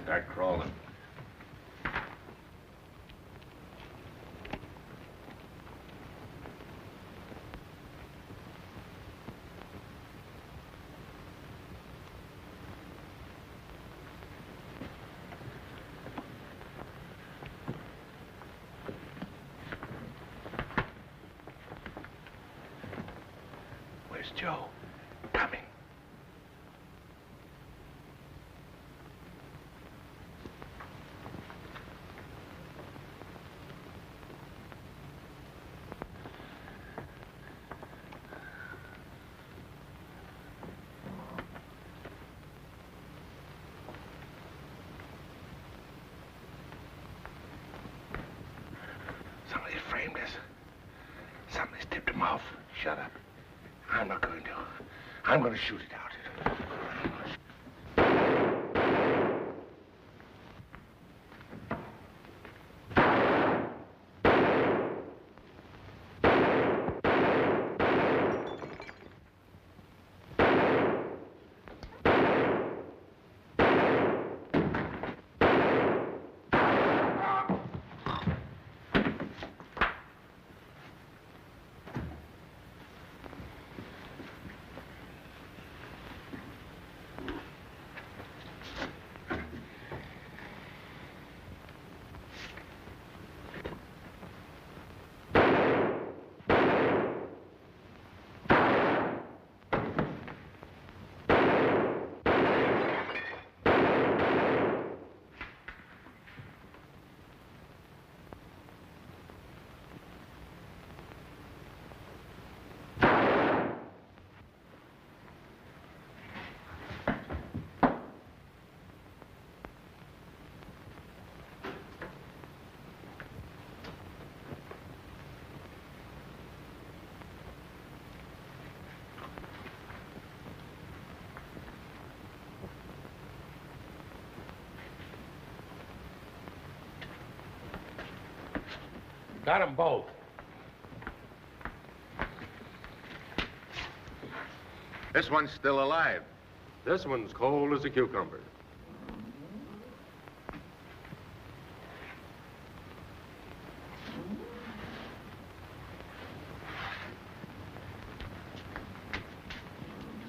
Start crawling. Where's Joe? Coming. Somebody's framed us. Somebody's tipped him off. Shut up. I'm not going to. I'm going to shoot it out. Got them both. This one's still alive. This one's cold as a cucumber.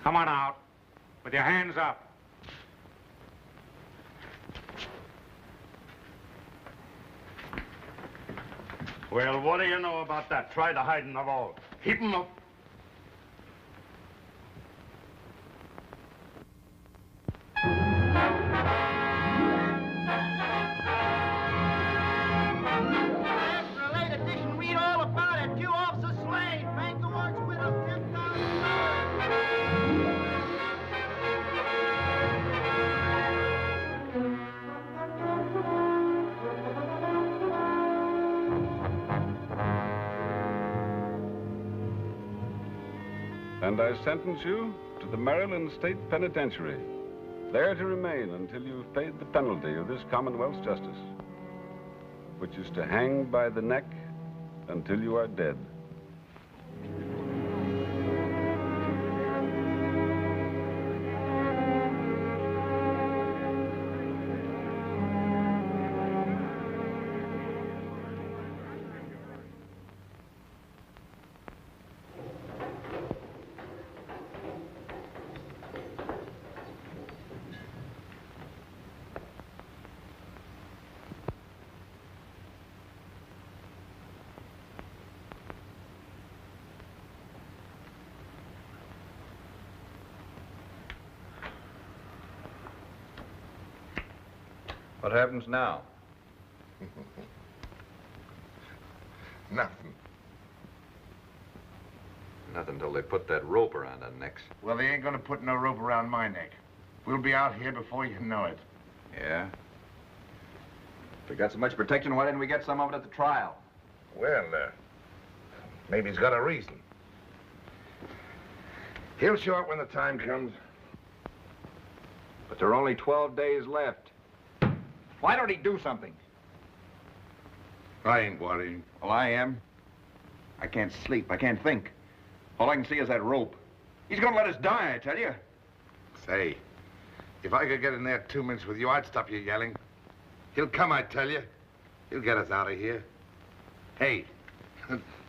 Come on out, with your hands up. Well, what do you know about that? Try to hide in the vault. Keep 'em up. Relate edition, read all about it. 2 officers slain. Banker works with us, 10,000. And I sentence you to the Maryland State Penitentiary, there to remain until you've paid the penalty of this Commonwealth's justice, which is to hang by the neck until you are dead. What happens now? Nothing. Nothing till they put that rope around our necks. Well, they ain't gonna put no rope around my neck. We'll be out here before you know it. Yeah? If we got so much protection, why didn't we get some of it at the trial? Well, maybe he's got a reason. He'll show up when the time comes. But there are only 12 days left. Why don't he do something? I ain't worrying. Well, I am. I can't sleep. I can't think. All I can see is that rope. He's gonna let us die, I tell you. Say, if I could get in there 2 minutes with you, I'd stop you yelling. He'll come, I tell you. He'll get us out of here. Hey,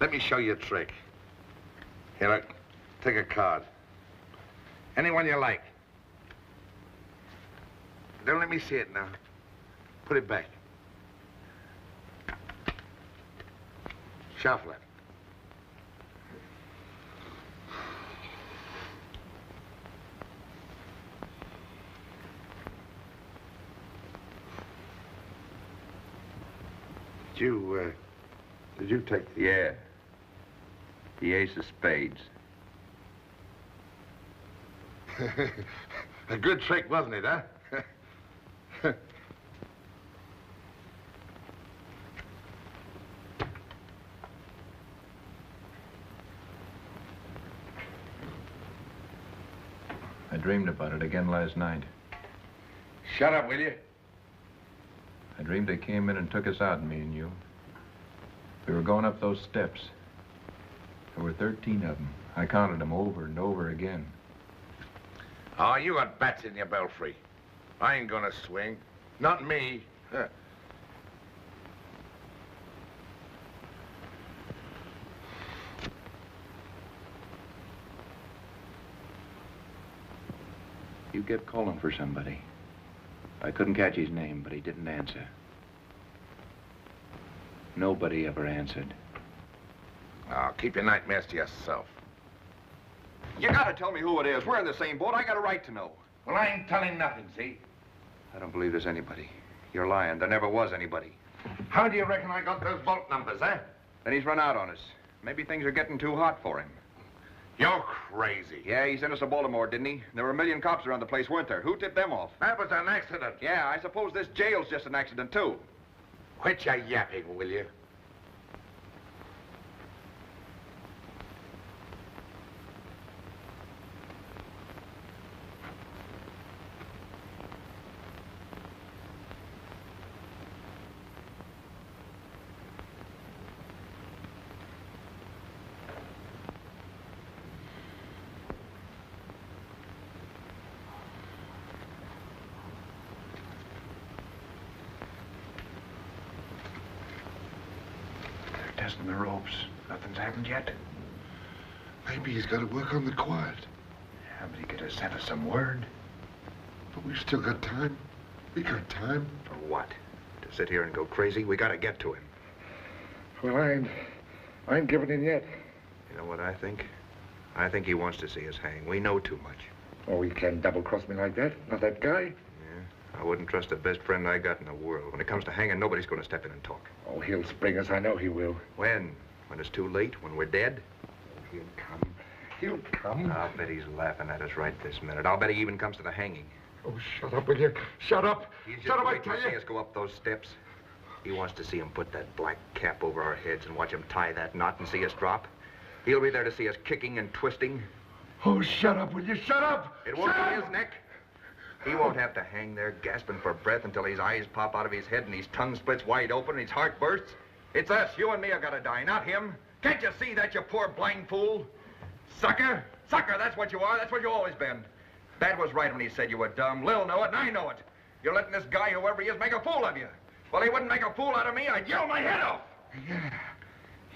let me show you a trick. Here, look, take a card. Anyone you like. Don't let me see it now. Put it back. Shuffle it. Did you take the... Yeah. The ace of spades. A good trick, wasn't it, huh? I dreamed about it again last night. Shut up, will you? I dreamed they came in and took us out, me and you. We were going up those steps. There were 13 of them. I counted them over and over again. Oh, you got bats in your belfry. I ain't gonna swing. Not me. Huh. You kept calling for somebody. I couldn't catch his name, but he didn't answer. Nobody ever answered. Oh, keep your nightmares to yourself. You gotta tell me who it is. We're in the same boat. I got a right to know. Well, I ain't telling nothing, see? I don't believe there's anybody. You're lying. There never was anybody. How do you reckon I got those vault numbers, eh? Then he's run out on us. Maybe things are getting too hot for him. You're crazy. Yeah, he sent us to Baltimore, didn't he? There were a million cops around the place, weren't there? Who tipped them off? That was an accident. Yeah, I suppose this jail's just an accident, too. Quit your yapping, will you? testing the ropes. Nothing's happened yet. Maybe he's got to work on the quiet. Yeah, but he could have sent us some word. But we've still got time. We got time. For what? To sit here and go crazy? We gotta get to him. Well, I ain't giving in yet. You know what I think? I think he wants to see us hang. We know too much. Oh, he can't double-cross me like that. Not that guy. Yeah, I wouldn't trust the best friend I got in the world. When it comes to hanging, nobody's gonna step in and talk. Oh, he'll spring us. I know he will. When? When it's too late? When we're dead? He'll come. He'll come. I'll bet he's laughing at us right this minute. I'll bet he even comes to the hanging. Oh, shut up, will you? Shut up. Shut up, I wait tell to you. see us go up those steps. He wants to see him put that black cap over our heads and watch him tie that knot and see us drop. He'll be there to see us kicking and twisting. Oh, shut up, will you? Shut up! It won't be his neck. He won't have to hang there gasping for breath until his eyes pop out of his head and his tongue splits wide open and his heart bursts. It's us, you and me, have got to die, not him. Can't you see that, you poor blind fool? Sucker! Sucker, that's what you are. That's what you've always been. Dad was right when he said you were dumb. Lil know it, and I know it. You're letting this guy, whoever he is, make a fool of you. Well, he wouldn't make a fool out of me. I'd yell my head off.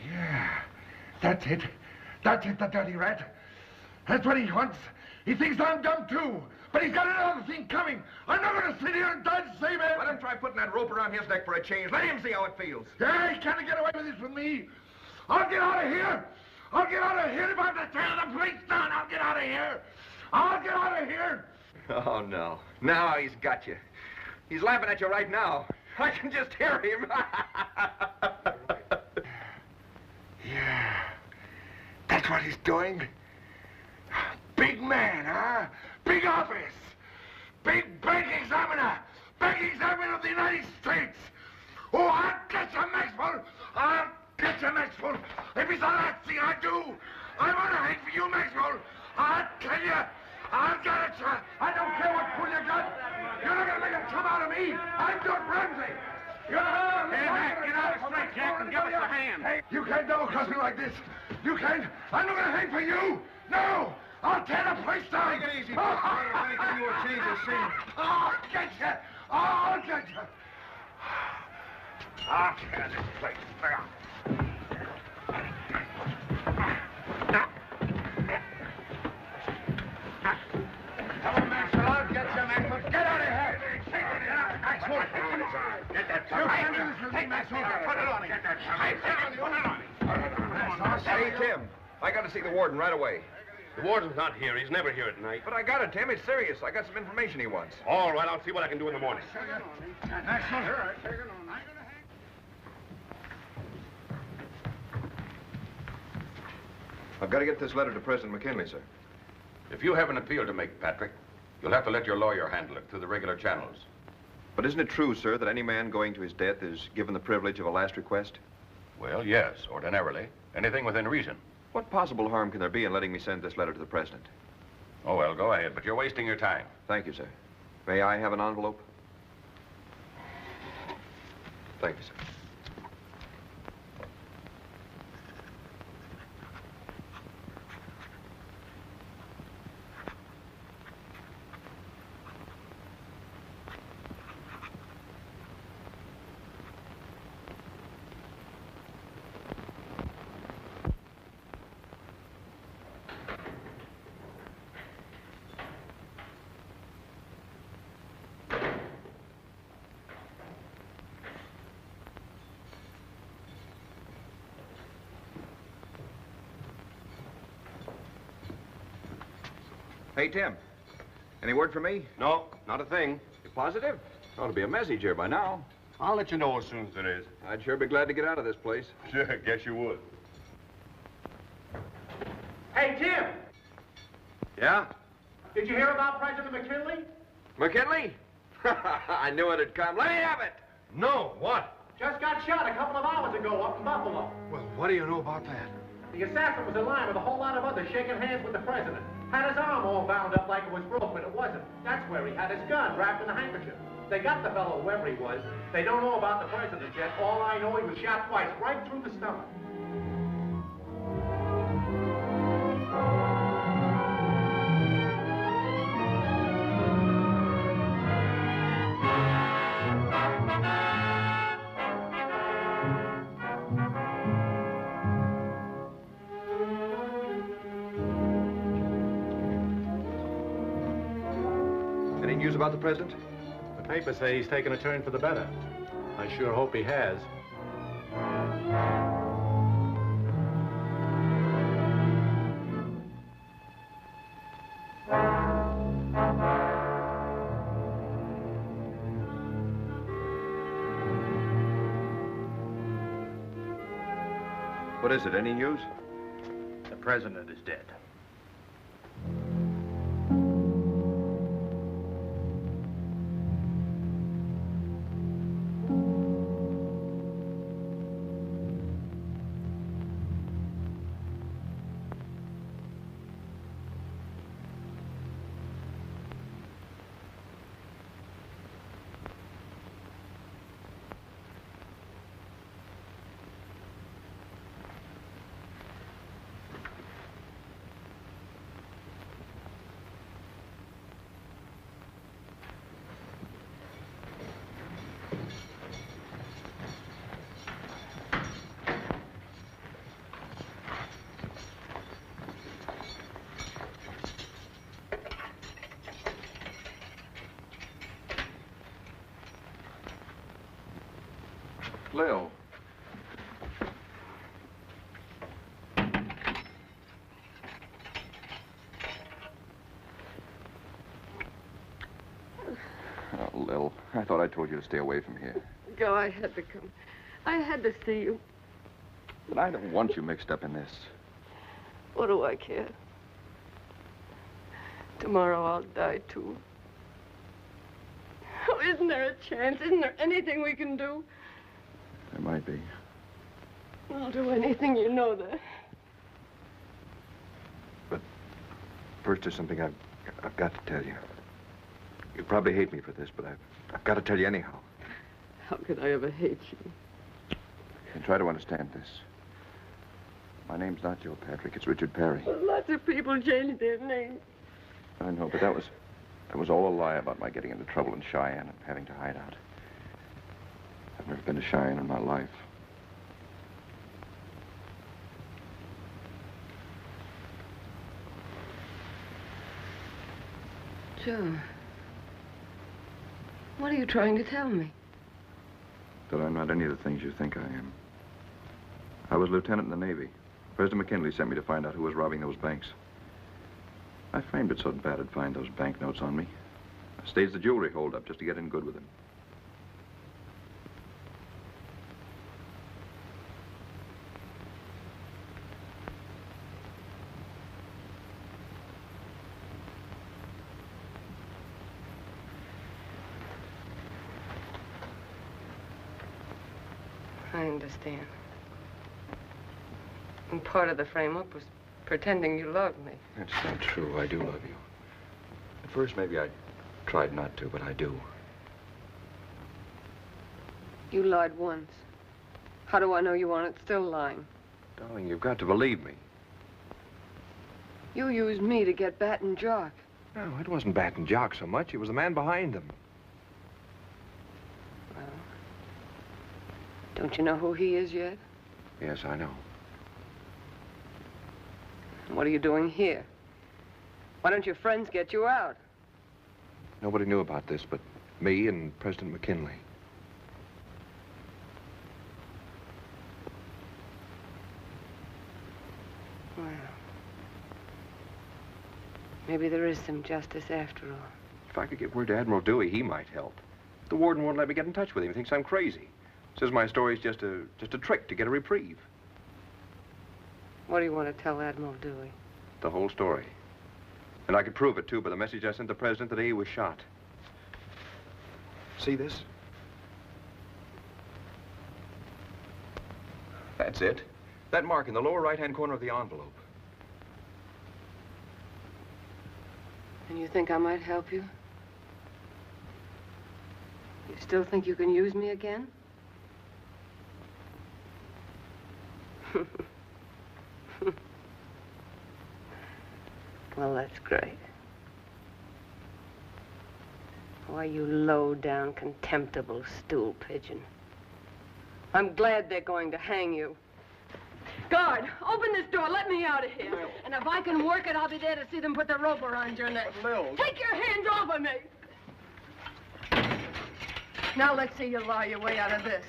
Yeah. That's it. That's it, the dirty rat. That's what he wants. He thinks I'm dumb, too. But he's got another thing coming. I'm not going to sit here and die the same man. Let him try putting that rope around his neck for a change. Let him see how it feels. Yeah, he can't get away with this with me. I'll get out of here. I'll get out of here if I have to tear the place down. I'll get out of here. I'll get out of here. Oh, no. Now he's got you. He's laughing at you right now. I can just hear him. Yeah. That's what he's doing. Big man, huh? Big office. Big bank examiner. Bank examiner of the United States. Oh, I'll get you, Maxwell. I'll get you, Maxwell. If it's the last thing I do, I'm gonna hang for you, Maxwell. I'll tell you. I'll get you. I don't care what pull you got. You're not gonna make a chum out of me. I'm Doug Ramsey. You're not gonna... Hey, Mac, get out of the straight, Jack, and give us a hand. Hey, you can't double-cross me like this. You can't. I'm not gonna hang for you. No. I'll tear the place down. Take it easy, boy. Anything you will change the scene. I'll get you. I'll get you. I'll tear this place down. Come on, Maxwell. I'll get you, Maxwell. Get out of here. Maxwell. Get that tongue. You can do this with me, Maxwell. Put it on him. Get that tongue. Put it on him. Hey, Tim. I got to see the warden right away. The warden's not here. He's never here at night. But I got it, Tim. It's serious. I got some information he wants. All right, I'll see what I can do in the morning. Maxwell. All right. Take it on. I've got to get this letter to President McKinley, sir. If you have an appeal to make, Patrick, you'll have to let your lawyer handle it through the regular channels. But isn't it true, sir, that any man going to his death is given the privilege of a last request? Well, yes, ordinarily. Anything within reason. What possible harm can there be in letting me send this letter to the President? Oh, well, go ahead, but you're wasting your time. Thank you, sir. May I have an envelope? Thank you, sir. Hey, Tim. Any word from me? No, not a thing. You positive? Ought to be a message here by now. I'll let you know as soon as there is. I'd sure be glad to get out of this place. Sure, guess you would. Hey, Tim! Yeah? Did you hear about President McKinley? McKinley? I knew it'd come. Let me have it! No, what? Just got shot a couple of hours ago up in Buffalo. Well, what do you know about that? The assassin was in line with a whole lot of others shaking hands with the president. Had his arm all bound up like it was broke, but it wasn't. That's where he had his gun wrapped in a handkerchief. They got the fellow, whoever he was. They don't know about the president yet. All I know, he was shot twice, right through the stomach. Any news about the president? The papers say he's taken a turn for the better. I sure hope he has. What is it? Any news? The president is dead. Lil. Oh, Lil, I thought I told you to stay away from here. Go, I had to come. I had to see you. But I don't want you mixed up in this. What do I care? Tomorrow I'll die, too. Oh, isn't there a chance? Isn't there anything we can do? There might be. I'll do anything, you know that. But first, there's something I've got to tell you. You probably hate me for this, but I've got to tell you anyhow. How could I ever hate you? And try to understand this. My name's not Joe Patrick, it's Richard Perry. Well, lots of people change their names. I know, but that was all a lie about my getting into trouble in Cheyenne and having to hide out. I've never been to Cheyenne in my life. Joe, what are you trying to tell me? That I'm not any of the things you think I am. I was lieutenant in the Navy. President McKinley sent me to find out who was robbing those banks. I framed it so bad I'd find those banknotes on me. I staged the jewelry holdup just to get in good with him. I understand. And part of the frame-up was pretending you loved me. That's not true. I do love you. At first, maybe I tried not to, but I do. You lied once. How do I know you aren't still lying? Darling, you've got to believe me. You used me to get Bat and Jock. No, it wasn't Bat and Jock so much. It was the man behind them. Well, don't you know who he is yet? Yes, I know. What are you doing here? Why don't your friends get you out? Nobody knew about this but me and President McKinley. Well, maybe there is some justice after all. If I could get word to Admiral Dewey, he might help. The warden won't let me get in touch with him. He thinks I'm crazy. Says my story's just a trick to get a reprieve. What do you want to tell Admiral Dewey? The whole story. And I could prove it, too, by the message I sent the president the day he was shot. See this? That's it. That mark in the lower right-hand corner of the envelope. And you think I might help you? You still think you can use me again? Well, that's great. Why, you low-down, contemptible stool pigeon. I'm glad they're going to hang you. Guard, open this door. Let me out of here. And if I can work it, I'll be there to see them put the rope around your neck. Lil. Take your hands off of me. Now let's see you lie your way out of this.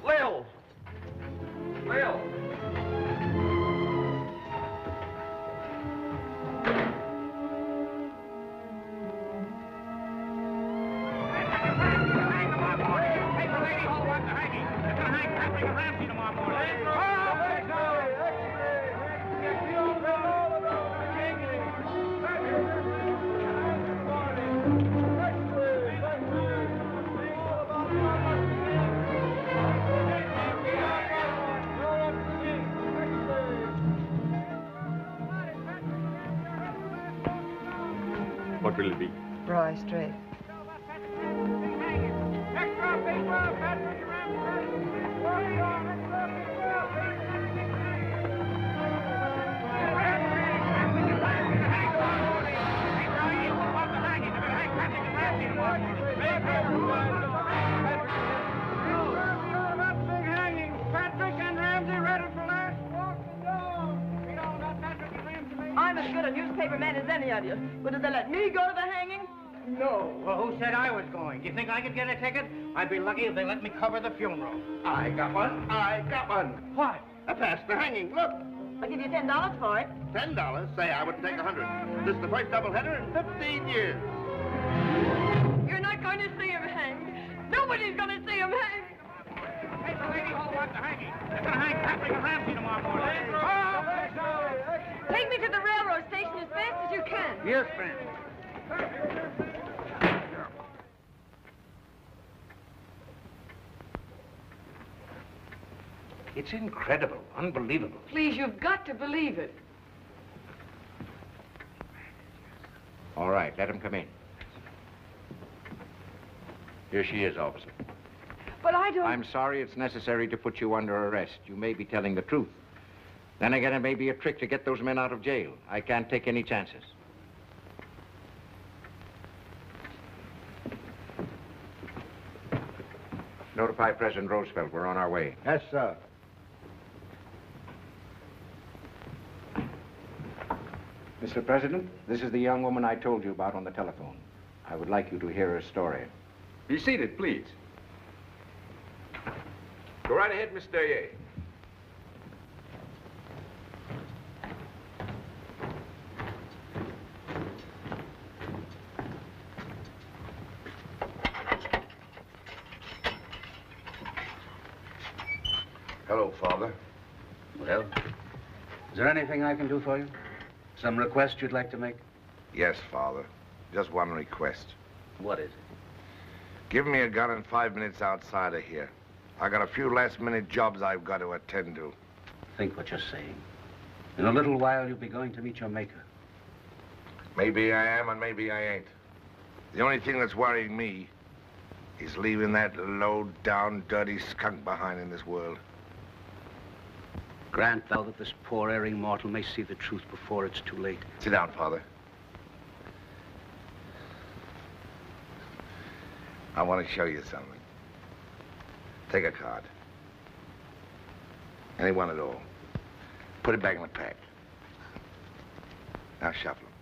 Lil! Lil! What will it be? Roy, straight. I'm as good a newspaperman as any of you. But did they let me go to the hanging? No. Well, who said I was going? Do you think I could get a ticket? I'd be lucky if they let me cover the funeral. I got one. I got one. What? I passed the hanging. Look. I'll give you $10 for it. $10? Say, I would take 100. This is the first doubleheader in 15 years. You're not going to see him hanged. Nobody's going to see him hanged. Hey, the lady who wants the hanging. They're going to hang Patrick and Ramsey tomorrow morning. Take me to the railroad station as fast as you can. Yes, friend. It's incredible, unbelievable. Please, you've got to believe it. All right, let him come in. Here she is, officer. But I don't... I'm sorry it's necessary to put you under arrest. You may be telling the truth. Then again, it may be a trick to get those men out of jail. I can't take any chances. Notify President Roosevelt. We're on our way. Yes, sir. Mr. President, this is the young woman I told you about on the telephone. I would like you to hear her story. Be seated, please. Go right ahead, Miss Duryea. Hello, Father. Well, is there anything I can do for you? Some request you'd like to make? Yes, Father. Just one request. What is it? Give me a gun in 5 minutes outside of here. I got a few last-minute jobs I've got to attend to. Think what you're saying. In a little while, you'll be going to meet your maker. Maybe I am and maybe I ain't. The only thing that's worrying me is leaving that low-down, dirty skunk behind in this world. Grant thou that this poor erring mortal may see the truth before it's too late. Sit down, Father. I want to show you something. Take a card. Any one at all. Put it back in the pack. Now shuffle them.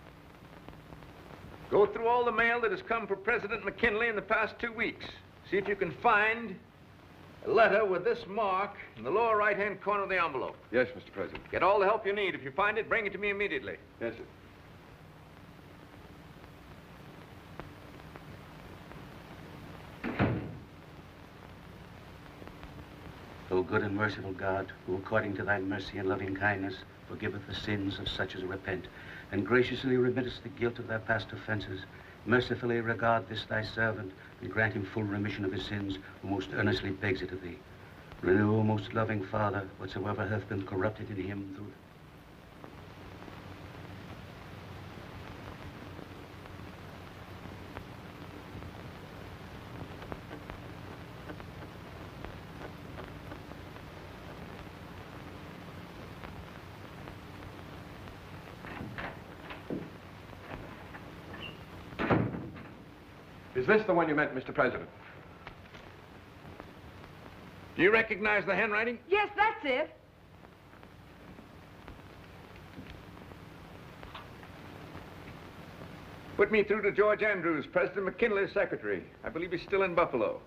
Go through all the mail that has come for President McKinley in the past 2 weeks. See if you can find a letter with this mark in the lower right-hand corner of the envelope. Yes, Mr. President. Get all the help you need. If you find it, bring it to me immediately. Yes, sir. O good and merciful God, who according to thy mercy and loving kindness forgiveth the sins of such as repent, and graciously remittest the guilt of their past offenses, mercifully regard this thy servant, and grant him full remission of his sins, who most earnestly begs it of thee. Renew, O most loving Father, whatsoever hath been corrupted in him through... Is this the one you meant, Mr. President? Do you recognize the handwriting? Yes, that's it. Put me through to George Andrews, President McKinley's secretary. I believe he's still in Buffalo.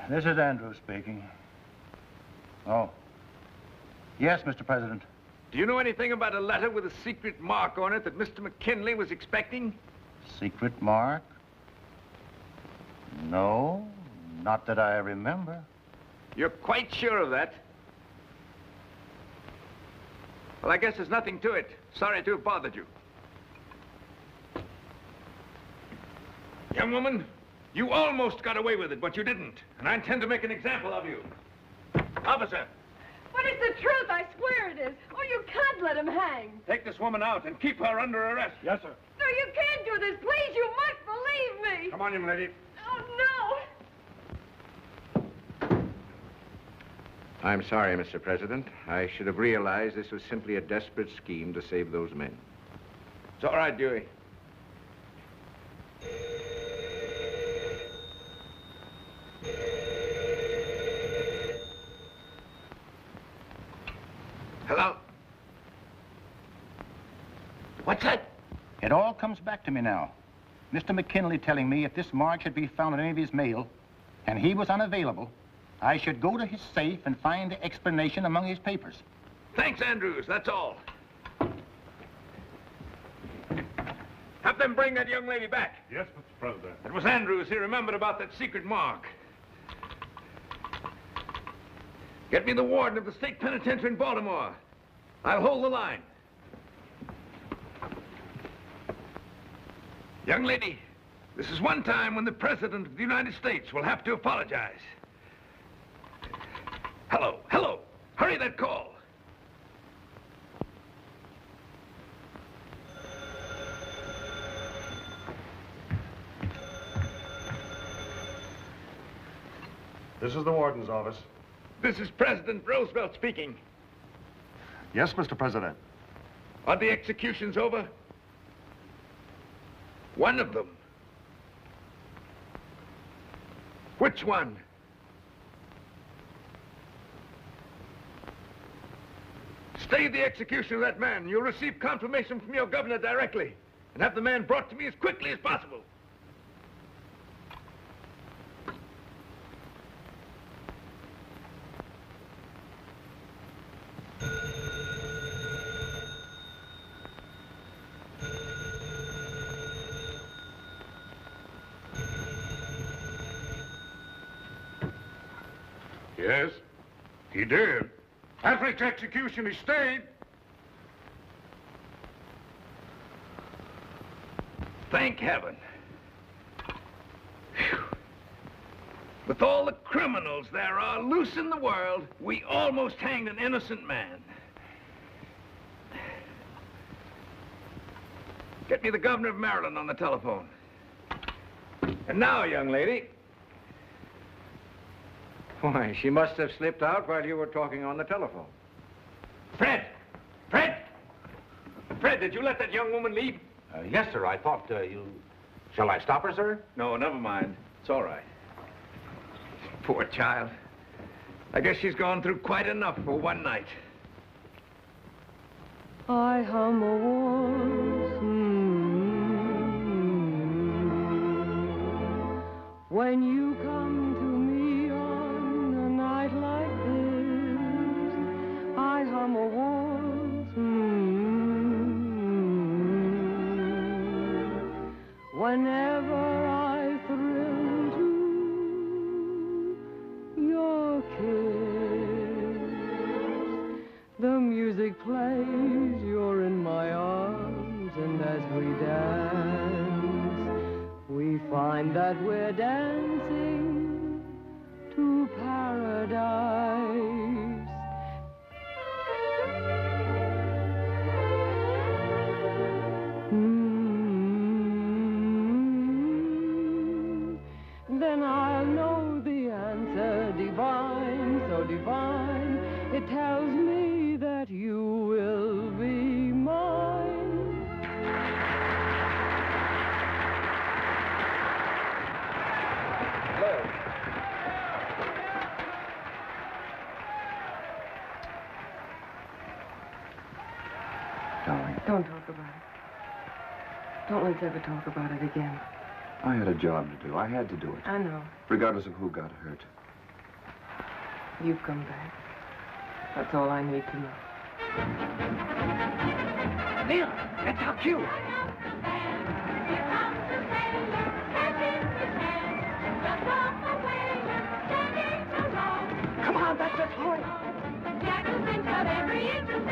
This is Andrews speaking. Oh. Yes, Mr. President. Do you know anything about a letter with a secret mark on it that Mr. McKinley was expecting? Secret mark? No, not that I remember. You're quite sure of that? Well, I guess there's nothing to it. Sorry to have bothered you. Young woman, you almost got away with it, but you didn't. And I intend to make an example of you. Officer! But it's the truth, I swear it is. Oh, you can't let him hang. Take this woman out and keep her under arrest. Yes, sir. No, you can't do this. Please, you must believe me. Come on, young lady. Oh, no. I'm sorry, Mr. President. I should have realized this was simply a desperate scheme to save those men. It's all right, Dewey. Hello? What's that? It all comes back to me now. Mr. McKinley telling me if this mark should be found in any of his mail, and he was unavailable, I should go to his safe and find the explanation among his papers. Thanks, Andrews. That's all. Have them bring that young lady back. Yes, Mr. President. It was Andrews. He remembered about that secret mark. Get me the warden of the state penitentiary in Baltimore. I'll hold the line. Young lady, this is one time when the President of the United States will have to apologize. Hello, hello. Hurry that call. This is the warden's office. This is President Roosevelt speaking. Yes, Mr. President. Are the executions over? One of them. Which one? Stay the execution of that man. You'll receive confirmation from your governor directly. And have the man brought to me as quickly as possible. Yes, he did. After his execution, he stayed. Thank heaven. Phew. With all the criminals there are loose in the world, we almost hanged an innocent man. Get me the governor of Maryland on the telephone. And now, young lady. Why, she must have slipped out while you were talking on the telephone. Fred! Fred! Fred, did you let that young woman leave? Yes, sir. I thought you... Shall I stop her, sir? No, never mind. It's all right. Poor child. I guess she's gone through quite enough for one night. I hum a waltz when you come to me on a night like this. I hum a waltz whenever I thrill to your kiss. The music plays, you're in my arms, and as we dance, we find that we're dancing to paradise. Then I'll know the answer divine, so divine, it tells me that you will be mine. Hello. Don't talk about it. Don't let's ever talk about it again. I had a job to do. I had to do it. I know. Regardless of who got hurt. You've come back. That's all I need to know. Neil, that's our cue. Come on, that's it, hurry. Jack has been cut every inch of